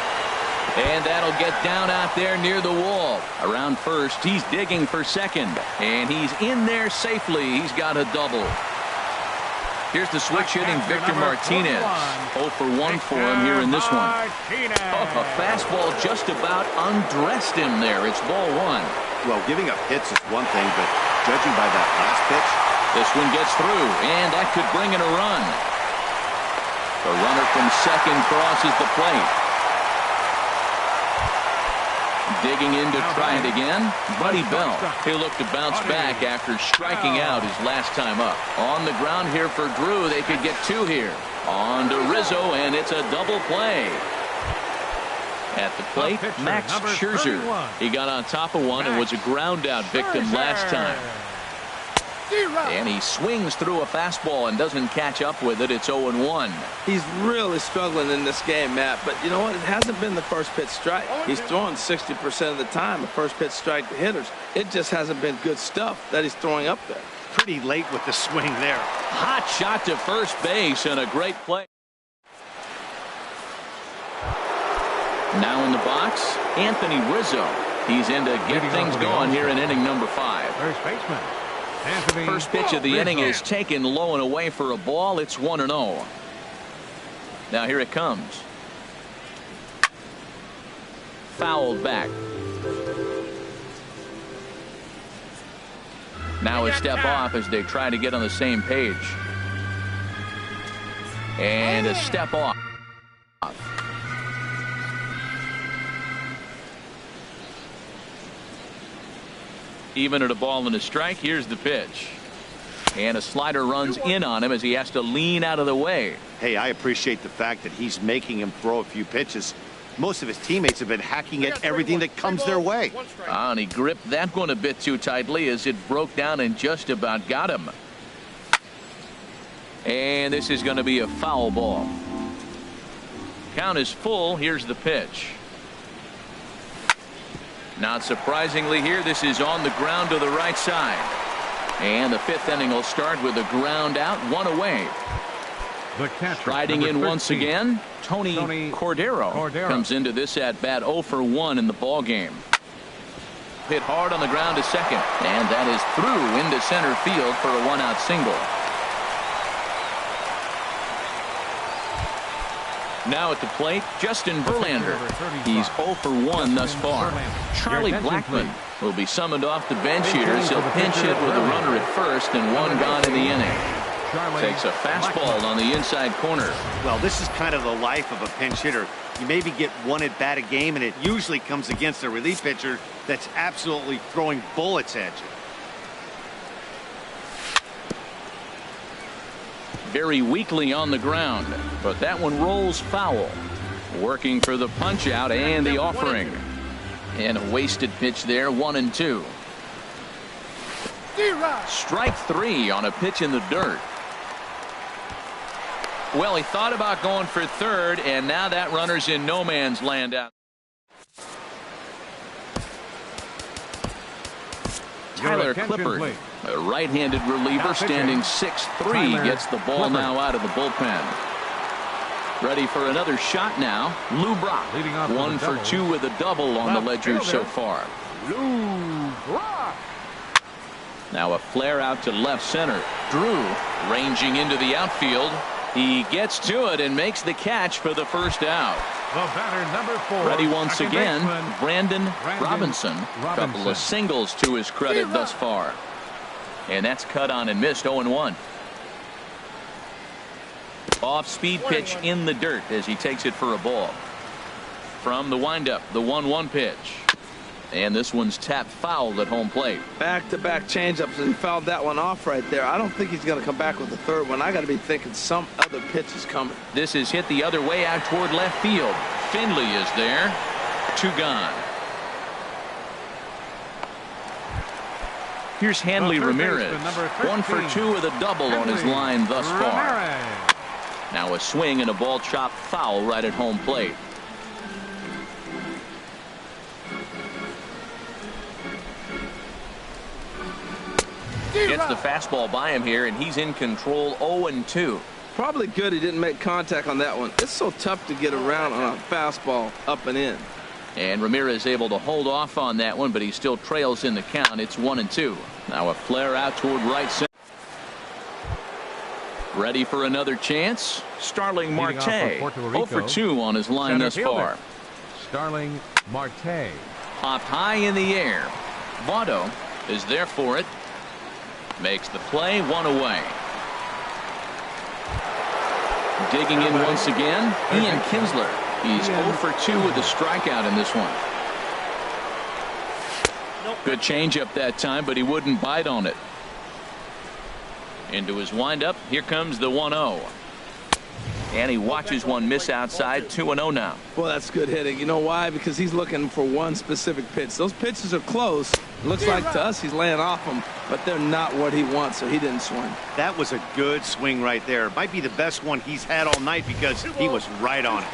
And that'll get down out there near the wall. Around first, he's digging for second. And he's in there safely. He's got a double. Here's the switch hitting Victor Martinez. 0 for 1 for him here in this one. Oh, a fastball just about undressed him there. It's ball one. Well, giving up hits is one thing, but judging by that last pitch... This one gets through, and that could bring in a run. The runner from second crosses the plate. Digging in to try it again. Buddy Bell. He'll look to bounce back after striking out his last time up. On the ground here for Drew. They could get two here. On to Rizzo, and it's a double play. At the plate, Max Scherzer. He got on top of one and was a ground out victim last time. And he swings through a fastball and doesn't catch up with it. It's 0-1. He's really struggling in this game, Matt. But you know what? It hasn't been the first pitch strike. He's throwing 60% of the time, a first pitch strike to hitters. It just hasn't been good stuff that he's throwing up there. Pretty late with the swing there. Hot shot to first base and a great play. Now in the box, Anthony Rizzo. He's in to get things going here in inning number 5. First baseman. Anthony First pitch of the inning is taken low and away for a ball. It's 1-0. Now here it comes. Fouled back. Now a step off as they try to get on the same page. And a step off. Even at a ball and a strike, here's the pitch. And a slider runs in on him as he has to lean out of the way. Hey, I appreciate the fact that he's making him throw a few pitches. Most of his teammates have been hacking at everything that comes their way. And he gripped that one a bit too tightly as it broke down and just about got him. And this is going to be a foul ball. Count is full. Here's the pitch. Not surprisingly here, this is on the ground to the right side. And the 5th inning will start with a ground out, one away. The catcher, Striding in once again, Tony Cordero comes into this at bat 0 for 1 in the ball game. Hit hard on the ground to second, and that is through into center field for a 1-out single. Now at the plate, Justin Verlander. He's 0 for 1 thus far. Charlie Blackmon will be summoned off the bench here as he'll pinch hit with a runner at first and one gone in the inning. Takes a fastball on the inside corner. Well, this is kind of the life of a pinch hitter. You maybe get one at bat a game, and it usually comes against a relief pitcher that's absolutely throwing bullets at you. Very weakly on the ground, but that one rolls foul. Working for the punch out and the offering. And a wasted pitch there, 1-2. Strike 3 on a pitch in the dirt. Well, he thought about going for third, and now that runner's in no man's land out. Tyler Clippard, a right-handed reliever standing 6'3", gets the ball now out of the bullpen. Ready for another shot now. Lou Brock, 1 for 2 with a double on the ledger so far. Now a flare out to left center. Drew ranging into the outfield. He gets to it and makes the catch for the first out. The batter, number 4. Ready once again, Brandon Robinson. Couple of singles to his credit thus far. And that's cut on and missed, 0-1. Off-speed pitch in the dirt as he takes it for a ball. From the windup, the 1-1 pitch. And this one's tapped foul at home plate. Back-to-back changeups, and he fouled that one off right there. I don't think he's going to come back with the third one. I got to be thinking some other pitch is coming. This is hit the other way out toward left field. Finley is there. 2 gone. Here's Hanley Ramirez. 1 for 2 with a double on his line thus far. Now a swing and a ball chopped foul right at home plate. Gets the fastball by him here, and he's in control, 0-2. Probably good he didn't make contact on that one. It's so tough to get around on a fastball up and in. And Ramirez able to hold off on that one, but he still trails in the count. It's 1-2. Now a flare out toward right center. Ready for another chance. Starling Marte, 0 for 2 on his line thus far. Starling Marte. Popped high in the air. Votto is there for it. Makes the play, 1 away. Digging in once again, Ian Kinsler. He's 0 for 2 with a strikeout in this one. Good changeup that time, but he wouldn't bite on it. Into his windup, here comes the 1-0. And he watches one miss outside, 2-0 now. Well, that's good hitting. You know why? Because he's looking for one specific pitch. Those pitches are close. Looks like to us he's laying off them, but they're not what he wants, so he didn't swing. That was a good swing right there. Might be the best one he's had all night because he was right on it.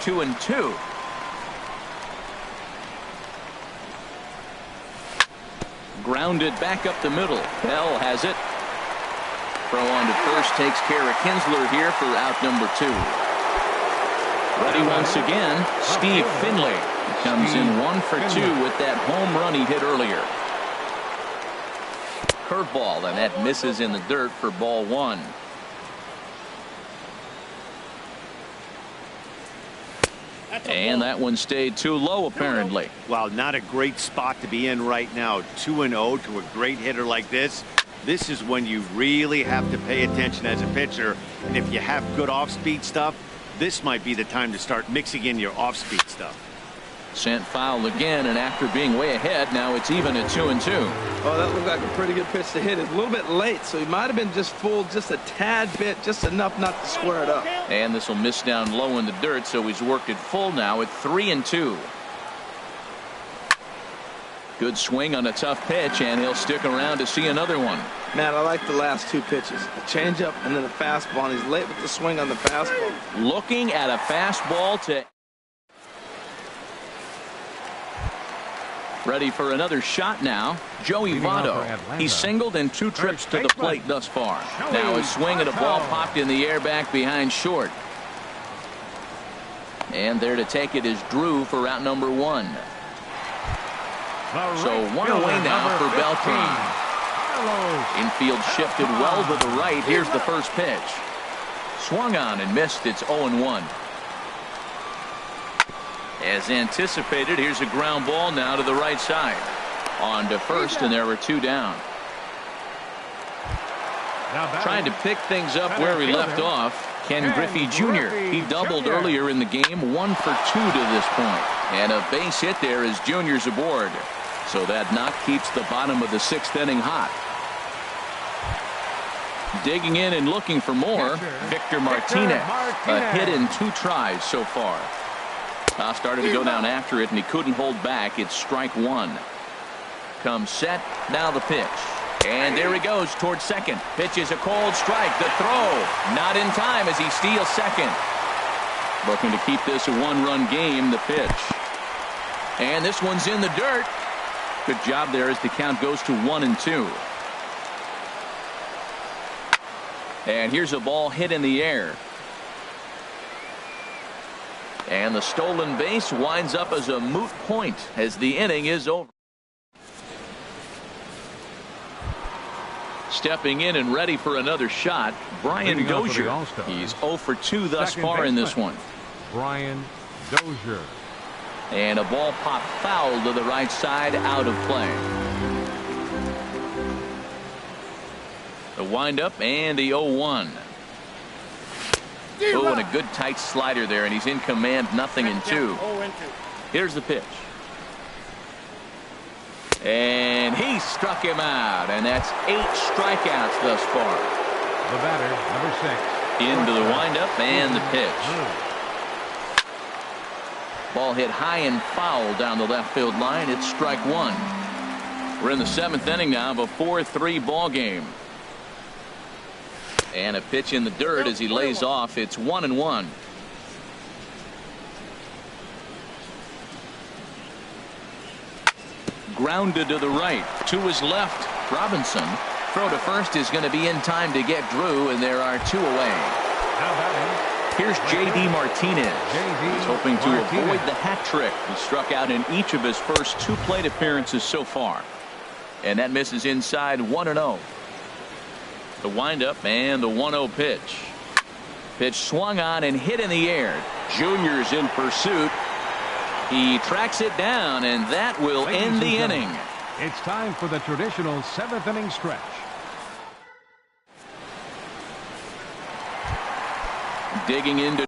2-2. Grounded back up the middle. Bell has it. Throw on to first takes care of Kinsler here for out number 2. Ready once again, Steve Finley comes in 1 for 2 with that home run he hit earlier. Curveball, and that misses in the dirt for ball 1. And that one stayed too low apparently. Wow, not a great spot to be in right now. 2-0 to a great hitter like this. This is when you really have to pay attention as a pitcher. And if you have good off-speed stuff, this might be the time to start mixing in your off-speed stuff. Sent foul again, and after being way ahead, now it's even at 2-2. Oh, that looked like a pretty good pitch to hit. It's a little bit late, so he might have been just fooled just a tad bit, just enough not to square it up. And this will miss down low in the dirt, so he's worked it full now at 3-2. Good swing on a tough pitch, and he'll stick around to see another one. Man, I like the last 2 pitches. A changeup and then a fastball, and he's late with the swing on the fastball. Looking at a fastball to... Ready for another shot now. Joey Votto. He's singled in 2 trips to the plate thus far. Now a swing and a ball popped in the air back behind short. And there to take it is Drew for out number 1. So 1 away now for Beltran. Infield shifted well to the right. Here's the first pitch. Swung on and missed. It's 0-1. As anticipated, here's a ground ball now to the right side. On to first, and there were 2 down. Trying to pick things up where he left off. Ken Griffey Jr. He doubled earlier in the game, 1 for 2 to this point. And a base hit there as Junior's aboard. So that knock keeps the bottom of the 6th inning hot. Digging in and looking for more, Victor Martinez. A hit in 2 tries so far. Started to go down after it, and he couldn't hold back. It's strike 1. Comes set, now the pitch. And there he goes towards second. Pitch is a cold strike. The throw not in time as he steals second. Looking to keep this a 1-run game. The pitch. And this one's in the dirt. Good job there as the count goes to 1-2. And here's a ball hit in the air. And the stolen base winds up as a moot point as the inning is over. Stepping in and ready for another shot, Brian Dozier. He's 0 for 2 thus far in this one. Brian Dozier. And a ball popped foul to the right side, out of play. The windup and the 0-1. Oh, and a good tight slider there, and he's in command, 0-2. Here's the pitch. And he struck him out, and that's 8 strikeouts thus far. The batter, number 6. Into the windup and the pitch. Ball hit high and foul down the left field line. It's strike 1. We're in the 7th inning now of a 4-3 ball game. And a pitch in the dirt as he lays off. It's 1-1. Grounded to the right, to his left. Robinson. Throw to first is going to be in time to get Drew, and there are 2 away. Here's J.D. Martinez. He's hoping to avoid the hat trick. He struck out in each of his first 2 plate appearances so far. And that misses inside, 1-0. The windup and the 1-0 pitch. Pitch swung on and hit in the air. Junior's in pursuit. He tracks it down, and that will end the inning. It's time for the traditional 7th inning stretch. Digging into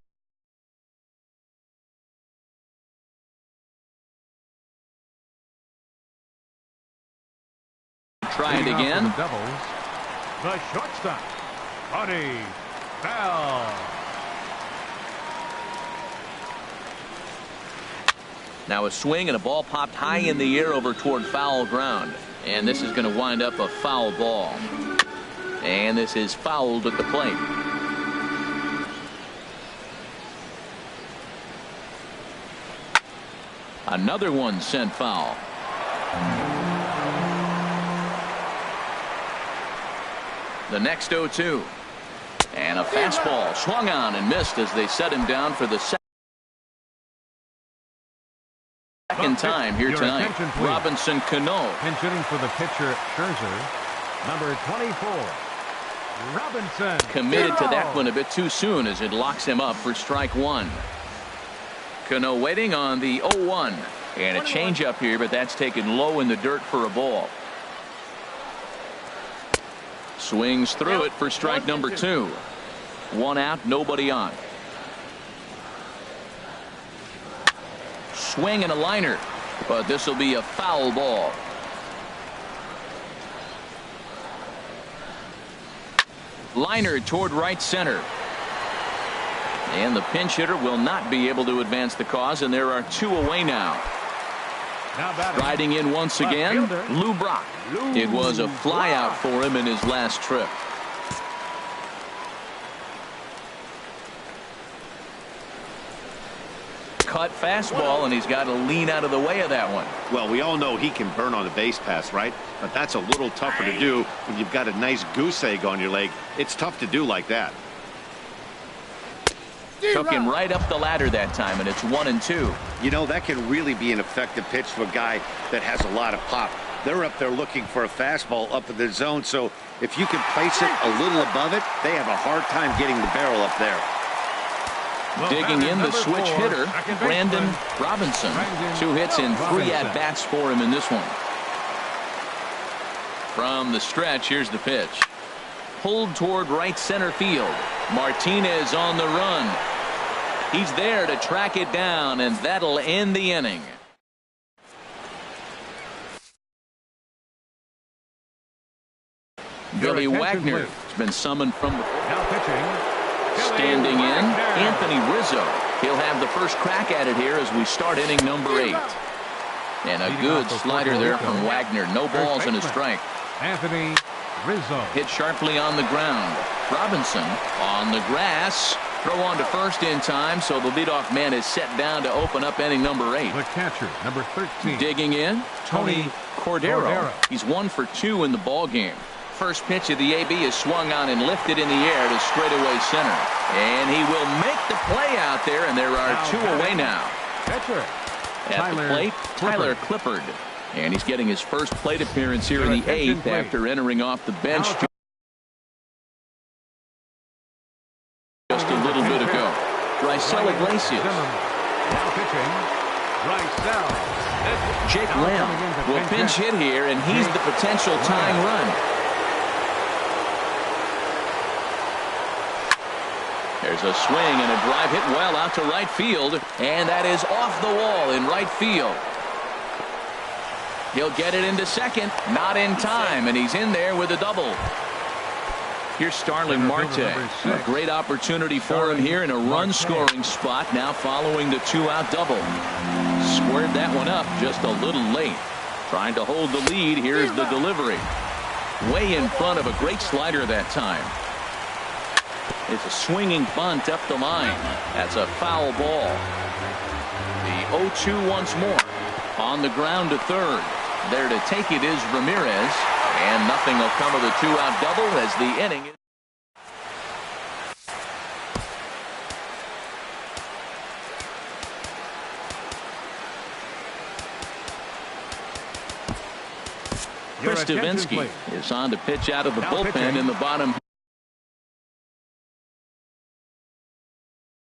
try it again. The doubles, the shortstop, Buddy Bell. Now a swing and a ball popped high in the air over toward foul ground. And this is going to wind up a foul ball. And this is fouled at the plate. Another one sent foul. The next 0-2. And a fastball swung on and missed as they set him down for the second time here tonight. Robinson Cano. Pinch hitting for the pitcher, Scherzer. Number 24, Robinson. Committed to that one a bit too soon as it locks him up for strike 1. Cano waiting on the 0-1. And a changeup here, but that's taken low in the dirt for a ball. Swings through it for strike number 2. 1 out, nobody on. Swing and a liner, but this will be a foul ball. Liner toward right center. And the pinch hitter will not be able to advance the cause, and there are 2 away now. Riding in once again, Lou Brock. It was a fly out for him in his last trip. Cut fastball, and he's got to lean out of the way of that one. Well, we all know he can burn on the base pass, right? But that's a little tougher to do when you've got a nice goose egg on your leg. It's tough to do like that. Took him right up the ladder that time, and it's 1-2. You know, that can really be an effective pitch to a guy that has a lot of pop. They're up there looking for a fastball up in the zone, so if you can place it a little above it, they have a hard time getting the barrel up there. Digging in, the switch hitter, Brandon Robinson. 2 hits and 3 at-bats for him in this one. From the stretch, here's the pitch. Pulled toward right center field. Martinez on the run. He's there to track it down, and that'll end the inning. Billy Wagner has been summoned from the Now pitching. standing in, Anthony Rizzo. He'll have the first crack at it here as we start inning number 8. And a good slider there from Wagner. No balls and a strike. Anthony Rizzo. Hit sharply on the ground. Robinson on the grass. Throw on to first in time, so the leadoff man is set down to open up inning number 8. The catcher, number 13. Digging in, Tony Cordero. He's 1 for 2 in the ball game. First pitch of the AB is swung on and lifted in the air to straightaway center. And he will make the play out there, and there are 2 away now. Catcher. At the plate, Tyler Clippard. And he's getting his first plate appearance here in the 8th after entering off the bench just a little bit ago. Raisel Iglesias. Now pitching. Raisel. Jake Lamb will pinch hit here, and he's the potential tying run. There's a swing and a drive hit well out to right field, and that is off the wall in right field. He'll get it into second, not in time, and he's in there with a double. Here's Starling Marte. A great opportunity for him here in a run-scoring spot now following the 2-out double. Squared that one up just a little late. Trying to hold the lead. Here's the delivery. Way in front of a great slider that time. It's a swinging bunt up the line. That's a foul ball. The 0-2 once more. On the ground to third. There to take it is Ramirez. And nothing will come of the 2-out double as the inning is. Chris Davinsky is on to pitch out of the bullpen in the bottom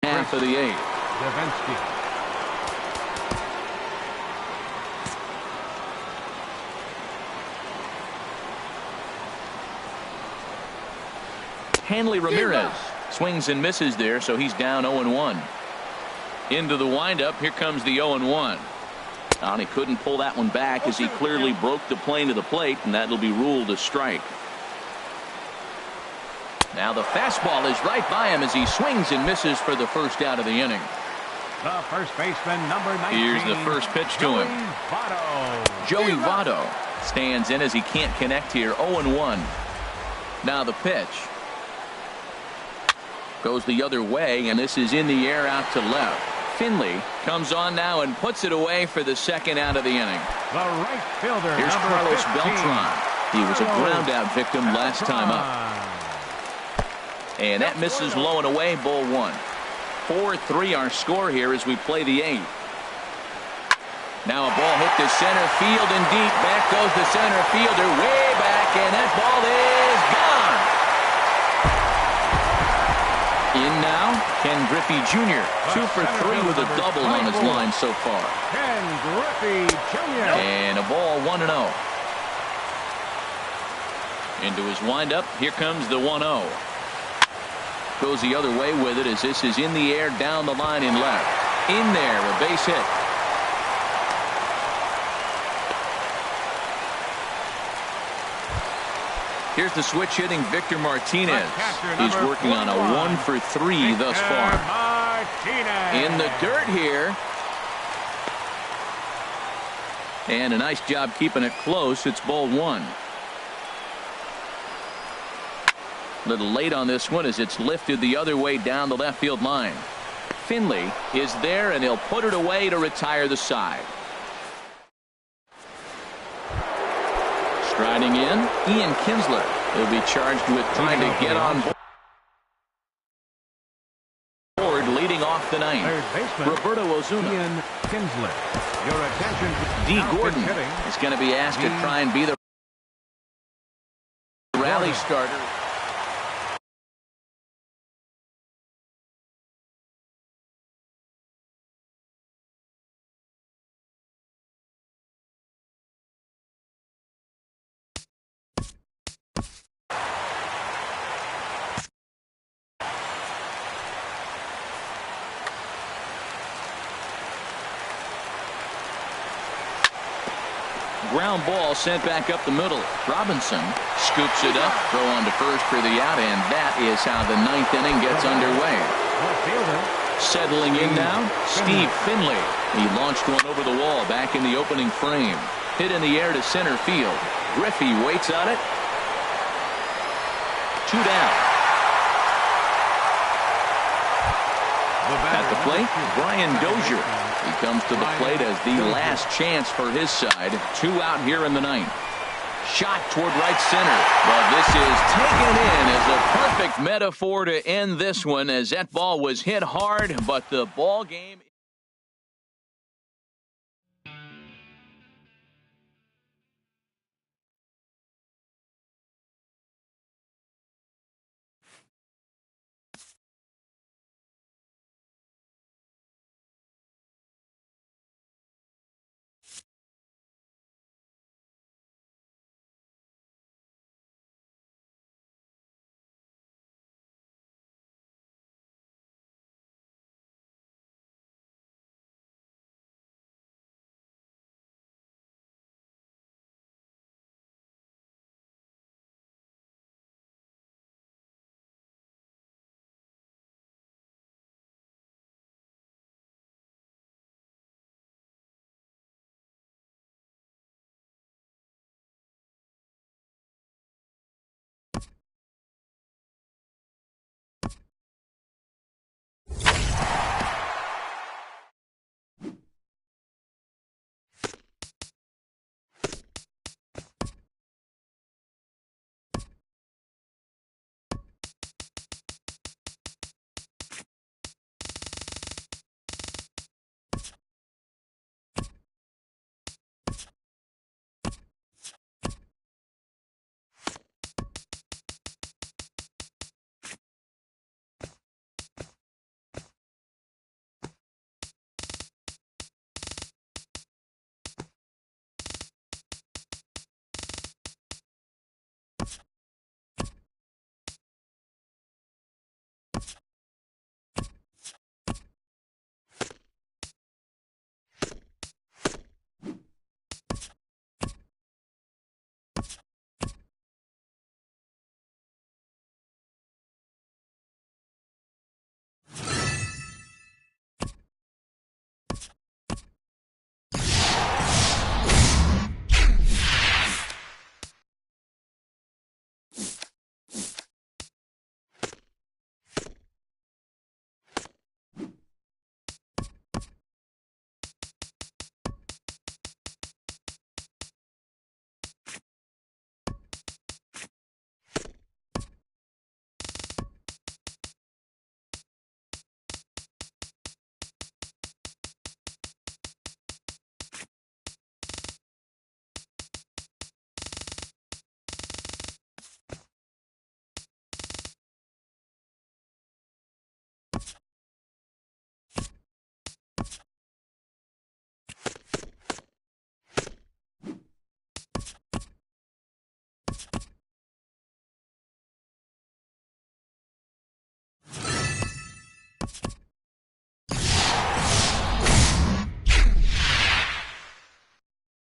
half of the 8th. Davinsky. Hanley Ramirez swings and misses there, so he's down 0-1. Into the windup, here comes the 0-1. And he couldn't pull that one back as he clearly broke the plane to the plate, and that'll be ruled a strike. Now the fastball is right by him as he swings and misses for the first out of the inning. The first baseman, number 19. Here's the first pitch to him. Joey Votto stands in as he can't connect here. 0-1. Now the pitch. Goes the other way, and this is in the air out to left. Finley comes on now and puts it away for the second out of the inning. The right fielder. Here's Carlos Beltran. He was a ground out victim last time up. And that misses low and away, ball 1. 4-3 our score here as we play the 8th. Now a ball hit to center field and deep. Back goes the center fielder way back, and that ball is gone. In now, Ken Griffey Jr. 2 for 3 with a double on his line so far. Ken Griffey Jr. And a ball 1-0. Into his windup, here comes the 1-0. Goes the other way with it as this is in the air down the line in left. In there, a base hit. Here's the switch hitting Victor Martinez. He's working on a 1 for 3 thus far. In the dirt here. And a nice job keeping it close. It's ball 1. A little late on this one as it's lifted the other way down the left field line. Finley is there, and he'll put it away to retire the side. Striding in, Ian Kinsler will be charged with trying to get on board, leading off the 9th. Roberto Ozuna. Ian Kinsler. Your attention. D. Gordon is going to be asked to try and be the rally starter. Ground ball sent back up the middle. Robinson scoops it up. Throw on to first for the out, and that is how the 9th inning gets underway. Settling in now, Steve Finley. He launched one over the wall back in the opening frame. Hit in the air to center field. Griffey waits on it. 2 down. At the plate, Brian Dozier. He comes to the plate as the last chance for his side. 2 out here in the 9th. Shot toward right center. Well, this is taken in as a perfect metaphor to end this one, as that ball was hit hard, but the ball game